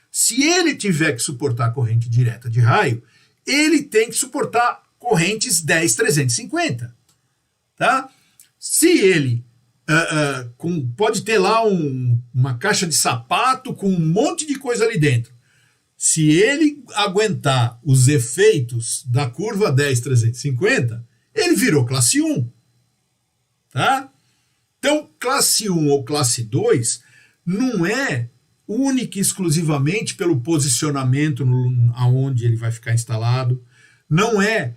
Se ele tiver que suportar a corrente direta de raio, ele tem que suportar correntes 10-350. Tá? Se ele pode ter lá uma caixa de sapato com um monte de coisa ali dentro. Se ele aguentar os efeitos da curva 10-350, ele virou classe 1. Tá? Então, classe 1 ou classe 2 não é única e exclusivamente pelo posicionamento aonde ele vai ficar instalado, não é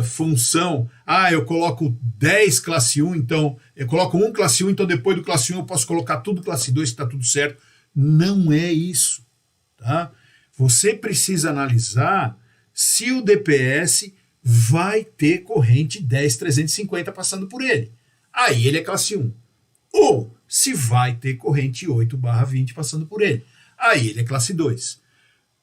função, eu coloco 10 classe 1, então eu coloco um classe 1, então depois do classe 1 eu posso colocar tudo classe 2, está tudo certo. Não é isso. Tá? Você precisa analisar se o DPS vai ter corrente 10.350 passando por ele. Aí ele é classe 1. Ou se vai ter corrente 8/20 passando por ele. Aí ele é classe 2.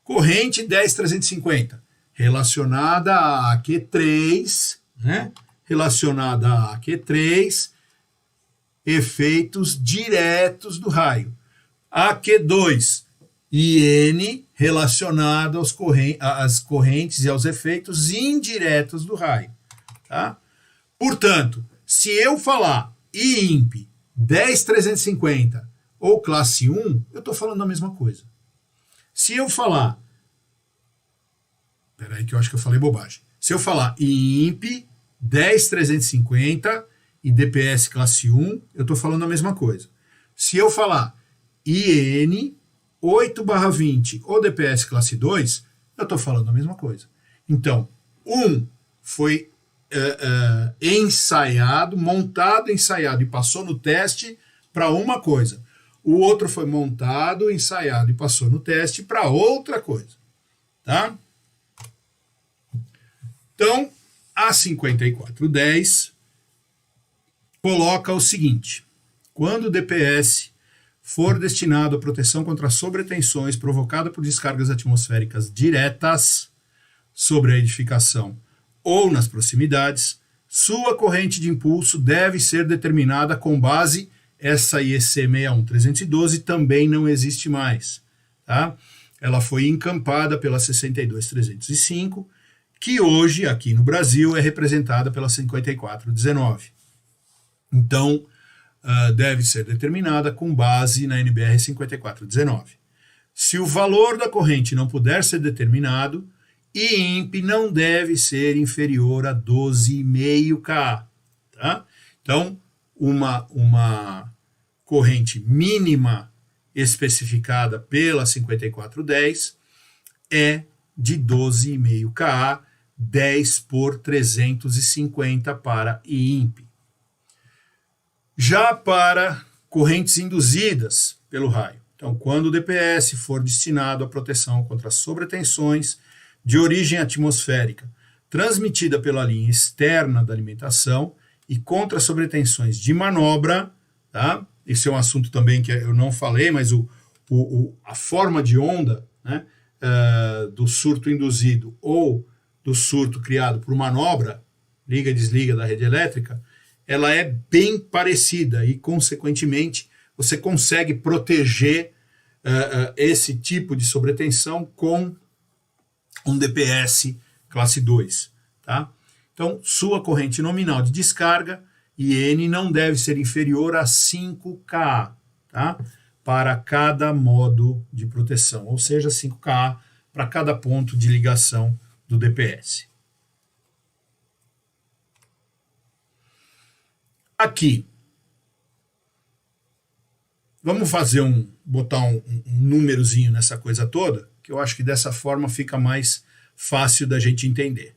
Corrente 10.350 relacionada a Q3, né? Relacionada a Q3, efeitos diretos do raio. AQ2, IN relacionado às correntes e aos efeitos indiretos do raio. Tá? Portanto, se eu falar IIMP 10.350 ou classe 1, eu estou falando a mesma coisa. Se eu falar... Espera aí que eu acho que eu falei bobagem. Se eu falar IIMP 10.350 e DPS classe 1, eu estou falando a mesma coisa. Se eu falar IN 8/20 ou DPS classe 2, eu estou falando a mesma coisa. Então, foi ensaiado, montado, ensaiado e passou no teste para uma coisa. O outro foi montado, ensaiado e passou no teste para outra coisa. Tá? Então, a 5410 coloca o seguinte: quando o DPS for destinado à proteção contra sobretensões provocada por descargas atmosféricas diretas sobre a edificação ou nas proximidades, sua corrente de impulso deve ser determinada com base, essa IEC 61312 também não existe mais. Tá? Ela foi encampada pela 62305, que hoje, aqui no Brasil, é representada pela 5419. Então, deve ser determinada com base na NBR 5419. Se o valor da corrente não puder ser determinado, IIMP não deve ser inferior a 12,5 kA. Tá? Então, uma corrente mínima especificada pela 5410 é de 12,5 kA, 10 por 350 para IIMP. Já para correntes induzidas pelo raio. Então, quando o DPS for destinado à proteção contra sobretensões de origem atmosférica transmitida pela linha externa da alimentação e contra sobretensões de manobra, tá? Esse é um assunto também que eu não falei, mas a forma de onda, né, do surto induzido ou do surto criado por manobra, liga e desliga da rede elétrica, ela é bem parecida e, consequentemente, você consegue proteger esse tipo de sobretensão com um DPS classe 2. Tá? Então, sua corrente nominal de descarga, IN, não deve ser inferior a 5 kA, tá? Para cada modo de proteção, ou seja, 5 kA para cada ponto de ligação do DPS. Aqui, vamos botar um númerozinho nessa coisa toda, que eu acho que dessa forma fica mais fácil da gente entender.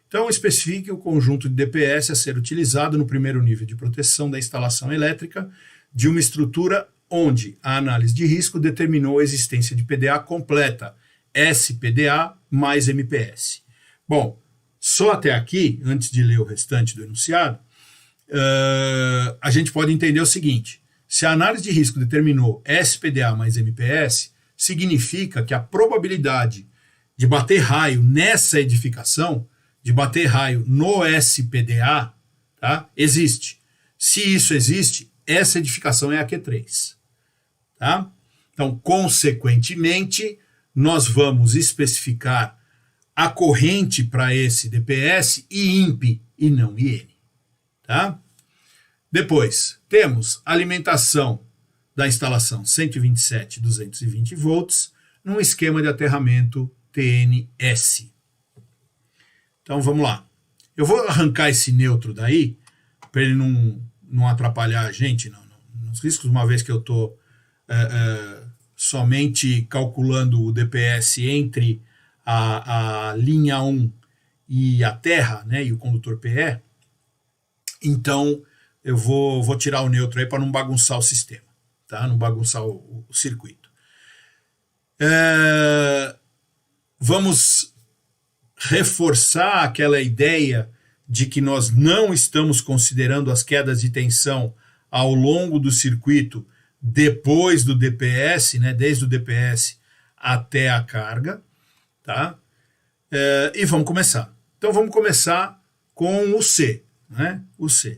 Então, especifique o conjunto de DPS a ser utilizado no primeiro nível de proteção da instalação elétrica de uma estrutura onde a análise de risco determinou a existência de PDA completa, SPDA mais MPS. Bom, só até aqui, antes de ler o restante do enunciado, a gente pode entender o seguinte: se a análise de risco determinou SPDA mais MPS, significa que a probabilidade de bater raio nessa edificação, de bater raio no SPDA, tá, existe. Se isso existe, essa edificação é a Q3. Tá? Então, consequentemente, nós vamos especificar a corrente para esse DPS IIMP e não IN. Tá? Depois, temos alimentação da instalação 127/220 volts num esquema de aterramento TNS. Então, vamos lá. Eu vou arrancar esse neutro daí, para ele não atrapalhar a gente nos riscos, uma vez que eu estou somente calculando o DPS entre a linha 1 e a terra, né, e o condutor PE, então eu vou tirar o neutro aí para não bagunçar o sistema, tá? Não bagunçar o circuito. Vamos reforçar aquela ideia de que nós não estamos considerando as quedas de tensão ao longo do circuito depois do DPS, né, desde o DPS até a carga, tá? E vamos começar. Então vamos começar com o C, né? O C.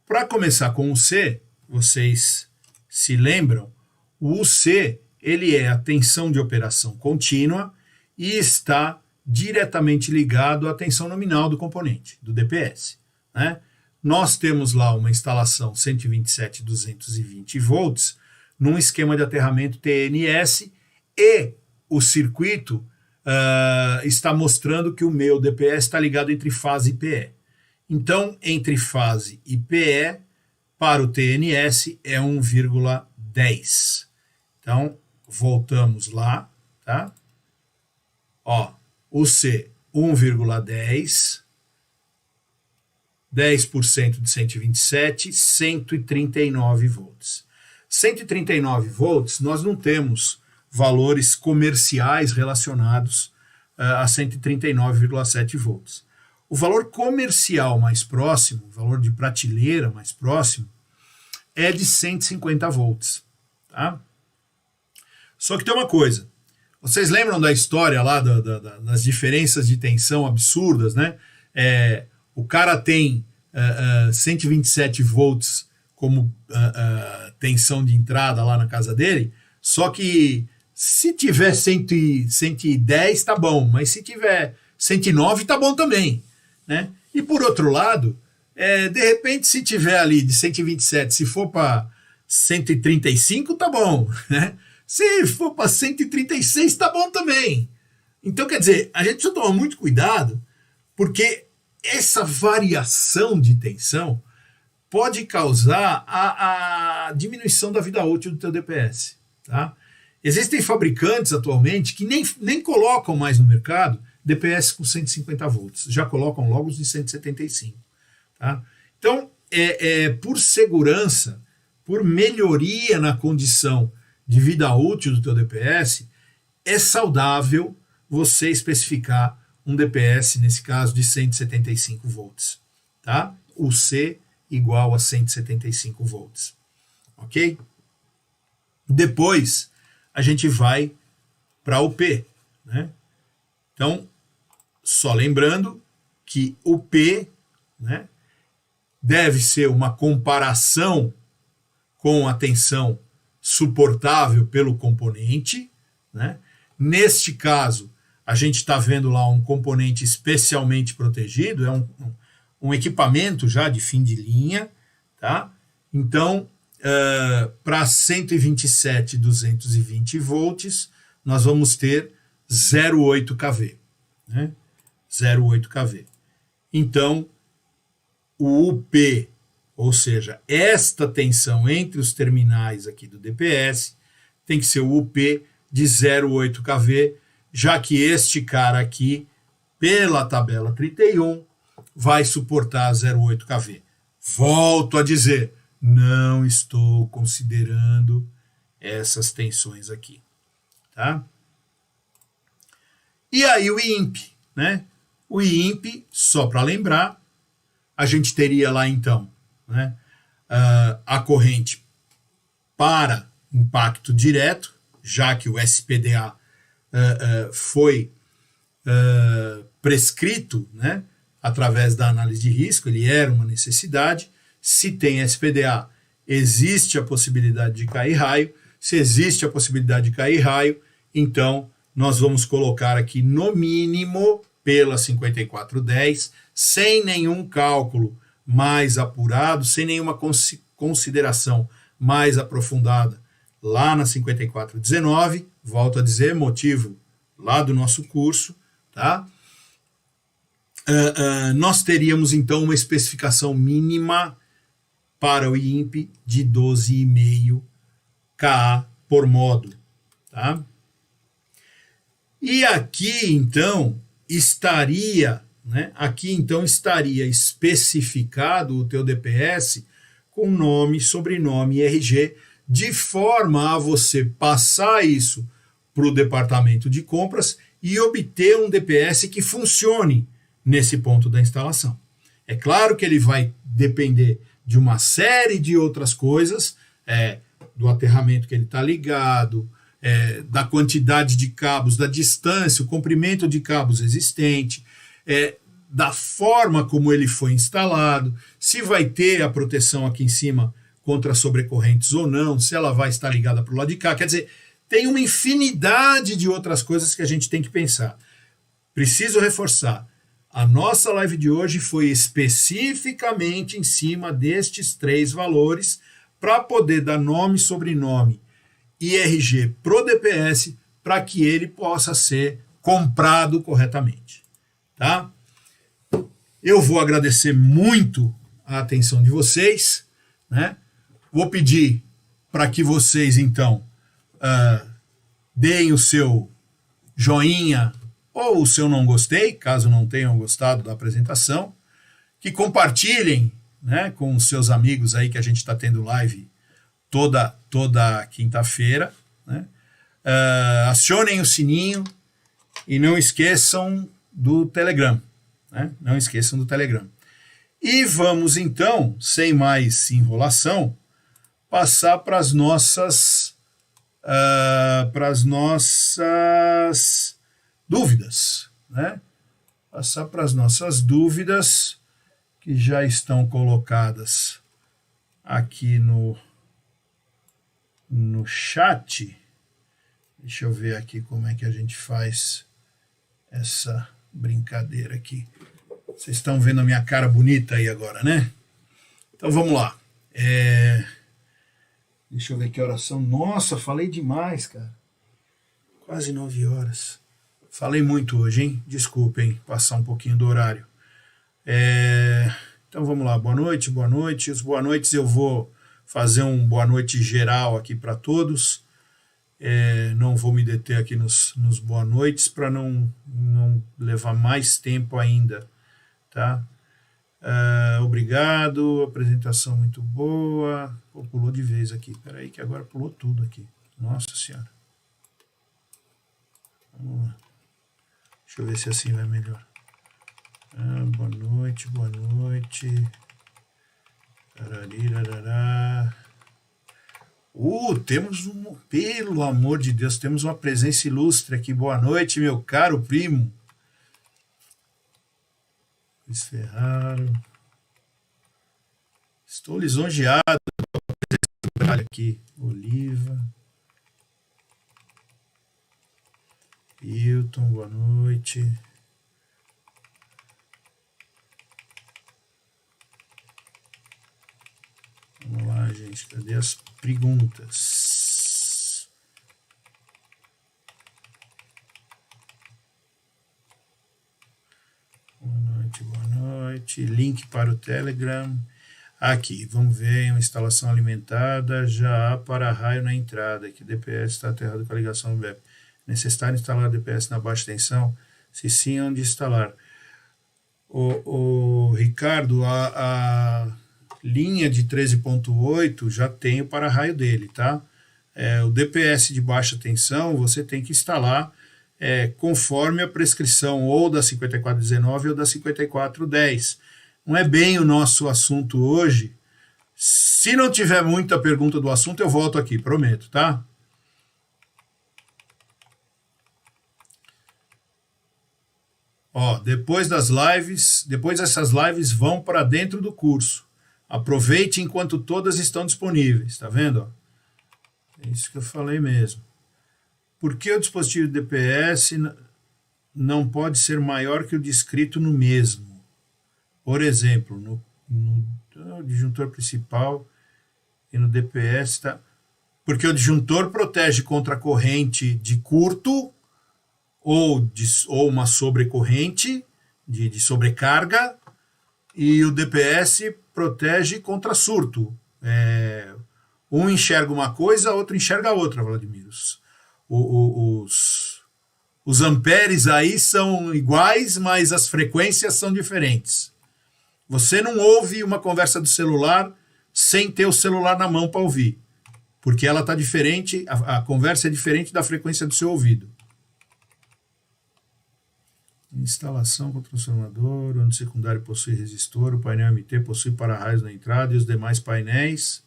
Para começar com o C, vocês se lembram, o C ele é a tensão de operação contínua e está diretamente ligado à tensão nominal do componente, do DPS, né? Nós temos lá uma instalação 127.220 volts num esquema de aterramento TNS e o circuito está mostrando que o meu DPS está ligado entre fase e PE. Então, entre fase e PE, para o TNS é 1,10. Então, voltamos lá, tá? Ó, o C, 1,10, 10% de 127, 139 volts. 139 volts, nós não temos valores comerciais relacionados a 139,7 volts. O valor comercial mais próximo, o valor de prateleira mais próximo, é de 150 volts. Tá? Só que tem uma coisa. Vocês lembram da história lá das diferenças de tensão absurdas, né? O cara tem 127 volts como tensão de entrada lá na casa dele, só que se tiver 110 tá bom, mas se tiver 109 tá bom também, né? E por outro lado, de repente se tiver ali de 127, se for para 135 tá bom, né? Se for para 136 tá bom também. Então quer dizer, a gente precisa tomar muito cuidado, porque essa variação de tensão pode causar a diminuição da vida útil do teu DPS, tá? Existem fabricantes atualmente que nem colocam mais no mercado DPS com 150 volts, já colocam logo os de 175. Tá? Então, por segurança, por melhoria na condição de vida útil do teu DPS, é saudável você especificar um DPS, nesse caso, de 175 volts. Tá? O C igual a 175 volts. Ok? Depois, a gente vai para o P. Né? Então, só lembrando que o P, né, deve ser uma comparação com a tensão suportável pelo componente. Né? Neste caso, a gente está vendo lá um componente especialmente protegido, é um equipamento já de fim de linha. Tá? Então, para 127.220 volts, nós vamos ter 0,8 kV. Né? 0,8 kV. Então, o UP, ou seja, esta tensão entre os terminais aqui do DPS, tem que ser o UP de 0,8 kV, já que este cara aqui, pela tabela 31, vai suportar 0,8 kV. Volto a dizer, não estou considerando essas tensões aqui. Tá? E aí o IMP, né? O IMP, só para lembrar, a gente teria lá então, né, a corrente para impacto direto, já que o SPDA foi prescrito, né, através da análise de risco, ele era uma necessidade. Se tem SPDA, existe a possibilidade de cair raio. Se existe a possibilidade de cair raio, então nós vamos colocar aqui no mínimo pela 5410, sem nenhum cálculo mais apurado, sem nenhuma consideração mais aprofundada lá na 5419, volto a dizer, motivo lá do nosso curso, tá? Nós teríamos então uma especificação mínima para o IMP de 12,5 kA por módulo, tá? E aqui, então, estaria, né, aqui então estaria especificado o teu DPS com nome, sobrenome e RG, de forma a você passar isso para o departamento de compras e obter um DPS que funcione nesse ponto da instalação. É claro que ele vai depender de uma série de outras coisas, do aterramento que ele está ligado, da quantidade de cabos, da distância, o comprimento de cabos existente, da forma como ele foi instalado, se vai ter a proteção aqui em cima contra sobrecorrentes ou não, se ela vai estar ligada para o lado de cá. Quer dizer, tem uma infinidade de outras coisas que a gente tem que pensar. Preciso reforçar, a nossa live de hoje foi especificamente em cima destes 3 valores para poder dar nome, sobrenome e RG pro DPS para que ele possa ser comprado corretamente, tá? Eu vou agradecer muito a atenção de vocês, né? Vou pedir para que vocês, então, deem o seu joinha ou o seu não gostei, caso não tenham gostado da apresentação, que compartilhem, né, com os seus amigos aí, que a gente está tendo live toda quinta-feira, né? Acionem o sininho e não esqueçam do Telegram, né? Não esqueçam do Telegram. E vamos então, sem mais enrolação, passar para as nossas dúvidas, né? Passar para as nossas dúvidas que já estão colocadas aqui no chat. Deixa eu ver aqui como é que a gente faz essa brincadeira aqui. Vocês estão vendo a minha cara bonita aí agora, né? Então vamos lá. Deixa eu ver que horas são. Nossa, falei demais, cara. Quase 9 horas. Falei muito hoje, hein? Desculpem passar um pouquinho do horário. Então vamos lá. Boa noite, boa noite. Os boa noites eu vou fazer um boa noite geral aqui para todos. Não vou me deter aqui nos boa noites para não levar mais tempo ainda, tá? Obrigado, apresentação muito boa. Pô, pulou de vez aqui, peraí que agora pulou tudo aqui. Nossa Senhora. Vamos lá. Deixa eu ver se assim vai melhor. Boa noite, boa noite. Tararirarará. Temos pelo amor de Deus, temos uma presença ilustre aqui. Boa noite, meu caro primo. Luiz Ferraro. Estou lisonjeado aqui. Oliva. Hilton, boa noite. Vamos lá, gente. Cadê as perguntas? Boa noite, boa noite. Link para o Telegram. Aqui, vamos ver, uma instalação alimentada, já há para-raio na entrada, que o DPS está aterrado com a ligação do BEP. Necessário instalar DPS na baixa tensão? Se sim, onde instalar? O Ricardo, a linha de 13.8 já tem o para-raio dele, tá? O DPS de baixa tensão você tem que instalar conforme a prescrição ou da 5419 ou da 5410. Não é bem o nosso assunto hoje. Se não tiver muita pergunta do assunto, eu volto aqui, prometo, tá? Depois dessas lives vão para dentro do curso. Aproveite enquanto todas estão disponíveis, tá vendo? É isso que eu falei mesmo. Por que o dispositivo DPS não pode ser maior que o descrito no mesmo? Por exemplo, no disjuntor principal e no DPS, tá? Porque o disjuntor protege contra a corrente de curto ou uma sobrecorrente de sobrecarga, e o DPS protege contra surto. Um enxerga uma coisa, outro enxerga outra, Vladimir. Os Os amperes aí são iguais, mas as frequências são diferentes. Você não ouve uma conversa do celular sem ter o celular na mão para ouvir, porque ela está diferente, a conversa é diferente da frequência do seu ouvido. Instalação com transformador, onde o secundário possui resistor, o painel MT possui para-raios na entrada e os demais painéis.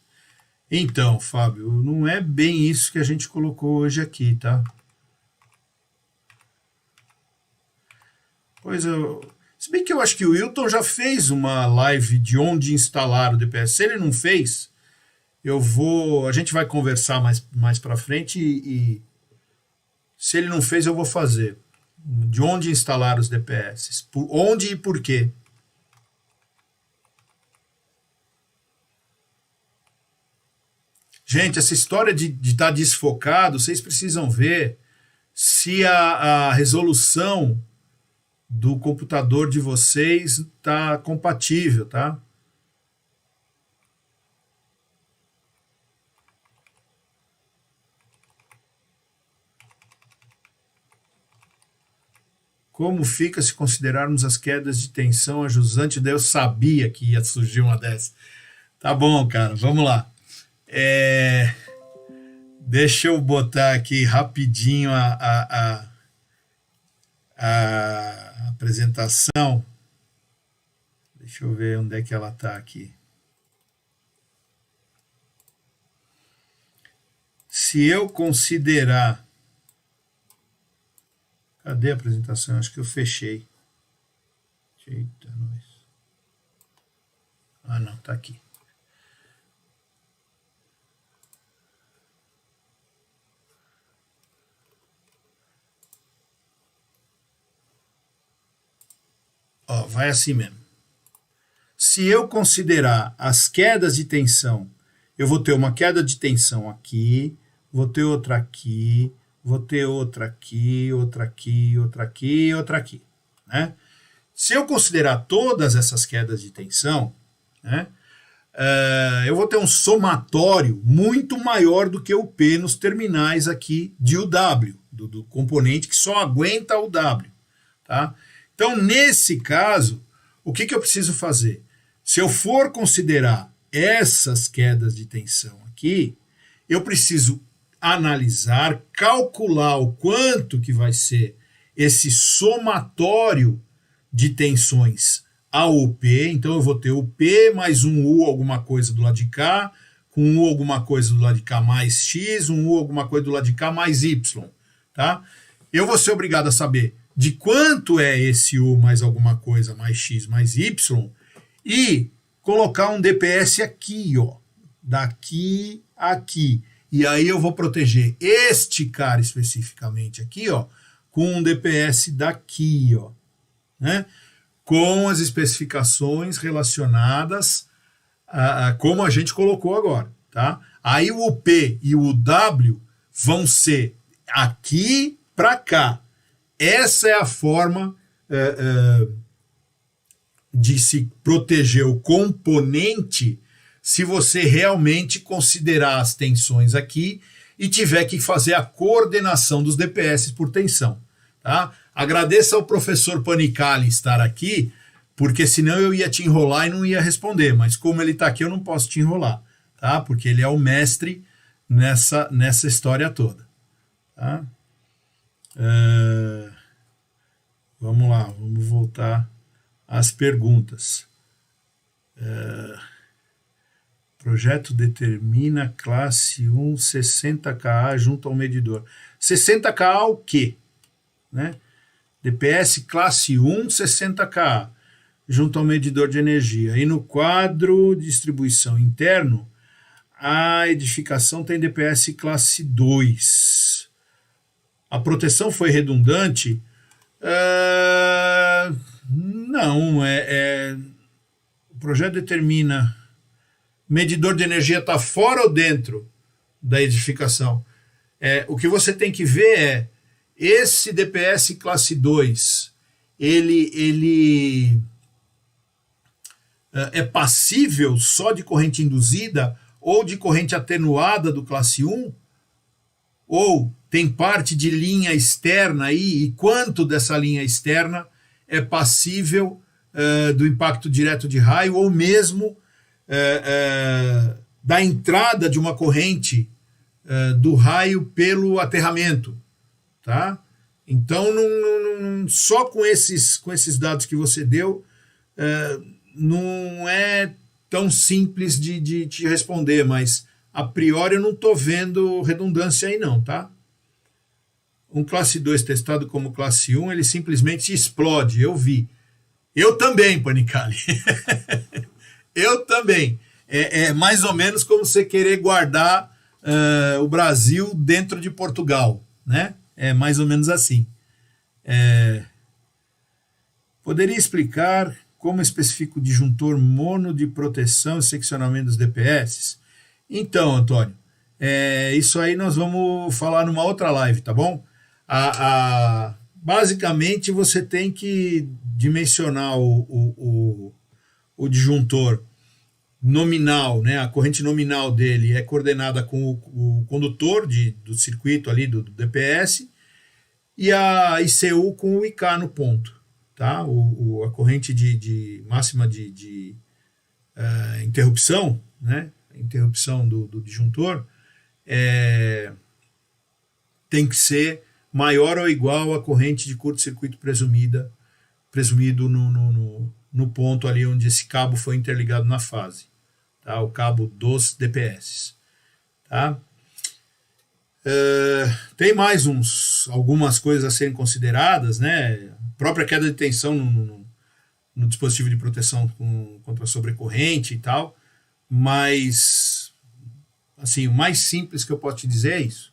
Então, Fábio, não é bem isso que a gente colocou hoje aqui, tá? Pois eu... Se bem que eu acho que o Wilton já fez uma live de onde instalar o DPS. Se ele não fez, a gente vai conversar mais para frente e se ele não fez, eu vou fazer. De onde instalar os DPS, onde e por quê. Gente, essa história de estar desfocado, vocês precisam ver se a resolução do computador de vocês está compatível, tá? Como fica se considerarmos as quedas de tensão a jusante? Daí eu sabia que ia surgir uma dessas. Tá bom, cara, vamos lá. Deixa eu botar aqui rapidinho a apresentação. Deixa eu ver onde é que ela está aqui. Se eu considerar... Cadê a apresentação? Acho que eu fechei. Eita, nós. Ah, não, tá aqui. Ó, vai assim mesmo. Se eu considerar as quedas de tensão, eu vou ter uma queda de tensão aqui, vou ter outra aqui, vou ter outra aqui, outra aqui, outra aqui e outra aqui, né? Se eu considerar todas essas quedas de tensão, né, eu vou ter um somatório muito maior do que o P nos terminais aqui de UW, do componente que só aguenta o W, tá? Então, nesse caso, o que eu preciso fazer? Se eu for considerar essas quedas de tensão aqui, eu preciso analisar, calcular o quanto que vai ser esse somatório de tensões ao P. Então, eu vou ter o P mais um U alguma coisa do lado de cá, com um U alguma coisa do lado de cá mais X, um U alguma coisa do lado de cá mais Y. Tá? Eu vou ser obrigado a saber de quanto é esse U mais alguma coisa mais X mais Y e colocar um DPS aqui, ó, daqui a aqui. E aí eu vou proteger este cara especificamente aqui, ó, com um DPS daqui, ó, né? Com as especificações relacionadas a como a gente colocou agora, tá? Aí o P e o W vão ser aqui para cá. Essa é a forma de se proteger o componente se você realmente considerar as tensões aqui e tiver que fazer a coordenação dos DPS por tensão. Tá? Agradeço ao professor Panicali estar aqui, porque senão eu ia te enrolar e não ia responder, mas como ele está aqui eu não posso te enrolar, tá? Porque ele é o mestre nessa história toda. Tá? Vamos lá, vamos voltar às perguntas. Projeto determina classe 1 60 kA junto ao medidor. 60 kA o quê? Né? DPS classe 1 60 kA junto ao medidor de energia. E no quadro de distribuição interno, a edificação tem DPS classe 2. A proteção foi redundante? Não, o projeto determina medidor de energia está fora ou dentro da edificação. O que você tem que ver é esse DPS classe 2, ele é passível só de corrente induzida ou de corrente atenuada do classe 1? Ou tem parte de linha externa aí, e quanto dessa linha externa é passível do impacto direto de raio, ou mesmo da entrada de uma corrente do raio pelo aterramento, tá? Então, só com esses dados que você deu, não é tão simples de te responder, mas a priori eu não estou vendo redundância aí não, tá? Um classe 2 testado como classe 1, ele simplesmente explode, eu vi. Eu também, Panicali. Eu também. É mais ou menos como você querer guardar o Brasil dentro de Portugal, né? É mais ou menos assim. Poderia explicar como especifica o disjuntor mono de proteção e seccionamento dos DPS? Então, Antônio, isso aí nós vamos falar numa outra live, tá bom? Basicamente, você tem que dimensionar o disjuntor nominal, né? A corrente nominal dele é coordenada com o condutor do circuito ali do DPS, e a ICU com o IK no ponto, tá? A corrente de máxima de interrupção, né? Interrupção do disjuntor tem que ser maior ou igual à corrente de curto-circuito presumido no ponto ali onde esse cabo foi interligado na fase, tá? O cabo dos DPS, tá? Tem mais algumas coisas a serem consideradas, né? A própria queda de tensão no dispositivo de proteção contra a sobrecorrente e tal, mas assim, o mais simples que eu posso te dizer é isso,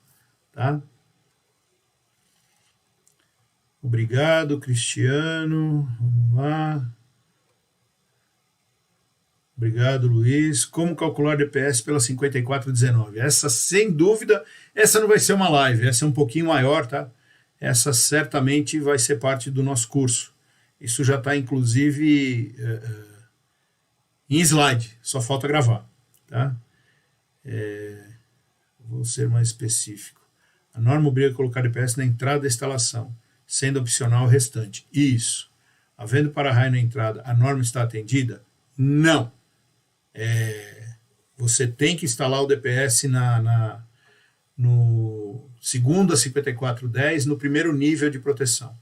tá? Obrigado, Cristiano. Vamos lá. Obrigado, Luiz. Como calcular DPS pela 5419? Essa, sem dúvida, essa não vai ser uma live, essa é um pouquinho maior, tá? Essa certamente vai ser parte do nosso curso. Isso já está, inclusive, em slide, só falta gravar, tá? Vou ser mais específico. A norma obriga a colocar DPS na entrada da instalação, sendo opcional o restante. Isso. Havendo para-raio na entrada, a norma está atendida? Não. Você tem que instalar o DPS no segundo a 5410, no primeiro nível de proteção.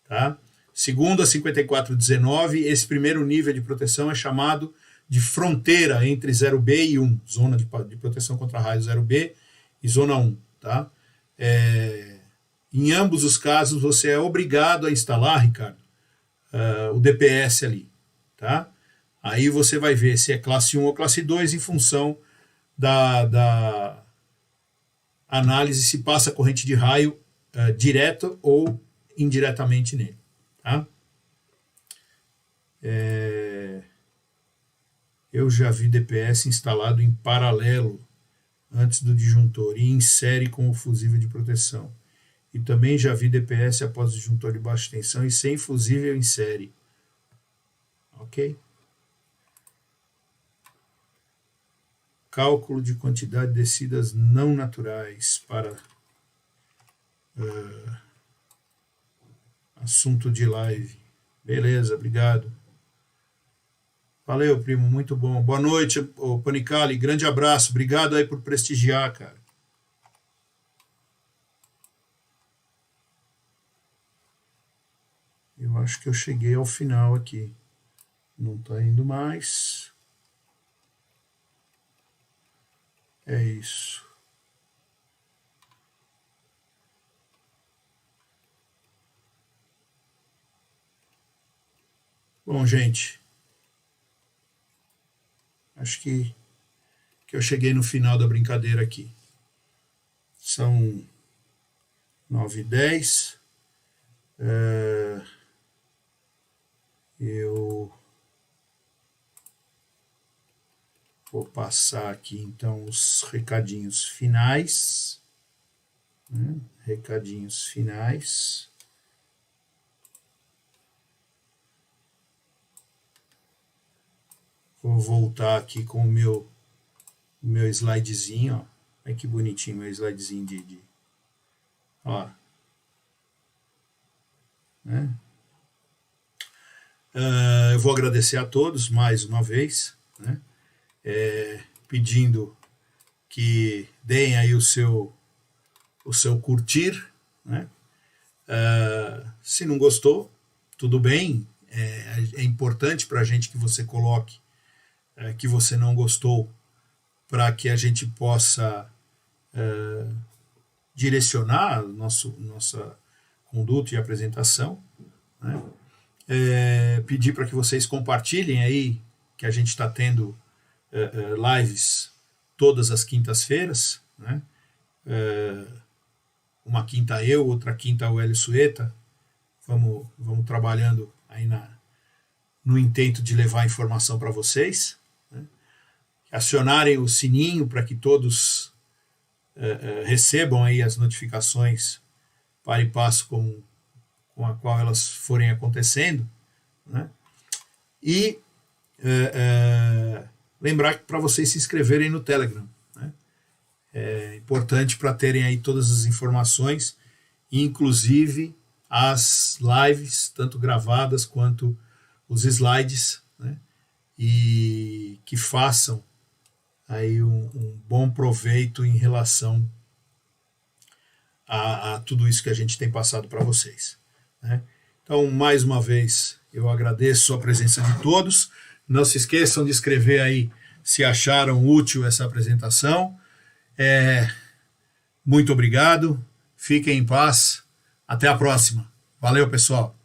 Tá? Segundo a 5419, esse primeiro nível de proteção é chamado de fronteira entre 0B e 1, zona de proteção contra raio 0B e zona 1. Tá? Em ambos os casos, você é obrigado a instalar, Ricardo, o DPS ali. Tá? Aí você vai ver se é classe 1 ou classe 2 em função da análise se passa corrente de raio direto ou indiretamente nele. Tá? Eu já vi DPS instalado em paralelo antes do disjuntor e em série com o fusível de proteção. E também já vi DPS após o disjuntor de baixa tensão e sem fusível em série. Ok? Cálculo de quantidade de descidas não naturais para assunto de live. Beleza, obrigado. Valeu, primo, muito bom. Boa noite, Panicali, grande abraço. Obrigado aí por prestigiar, cara. Eu acho que eu cheguei ao final aqui. Não está indo mais. É isso. Bom, gente. Acho que eu cheguei no final da brincadeira aqui. São 9h10. Eu vou passar aqui então os recadinhos finais. Né? Recadinhos finais. Vou voltar aqui com o meu slidezinho. Ó. Olha que bonitinho meu slidezinho de Ó, né? Eu vou agradecer a todos mais uma vez, né? Pedindo que deem aí o seu curtir, né? Se não gostou, tudo bem, é importante para a gente que você coloque que você não gostou, para que a gente possa direcionar nossa conduta e apresentação, né? Pedir para que vocês compartilhem aí que a gente está tendo lives todas as quintas-feiras, né? Uma quinta eu, outra quinta o Hélio Sueta. Vamos trabalhando aí no intento de levar informação para vocês, né? Acionarem o sininho para que todos recebam aí as notificações para e passo com a qual elas forem acontecendo, né? E lembrar para vocês se inscreverem no Telegram, né? É importante para terem aí todas as informações, inclusive as lives, tanto gravadas quanto os slides, né? E que façam aí um bom proveito em relação a tudo isso que a gente tem passado para vocês, né? Então, mais uma vez, eu agradeço a presença de todos. Não se esqueçam de escrever aí se acharam útil essa apresentação. Muito obrigado, fiquem em paz, até a próxima. Valeu, pessoal.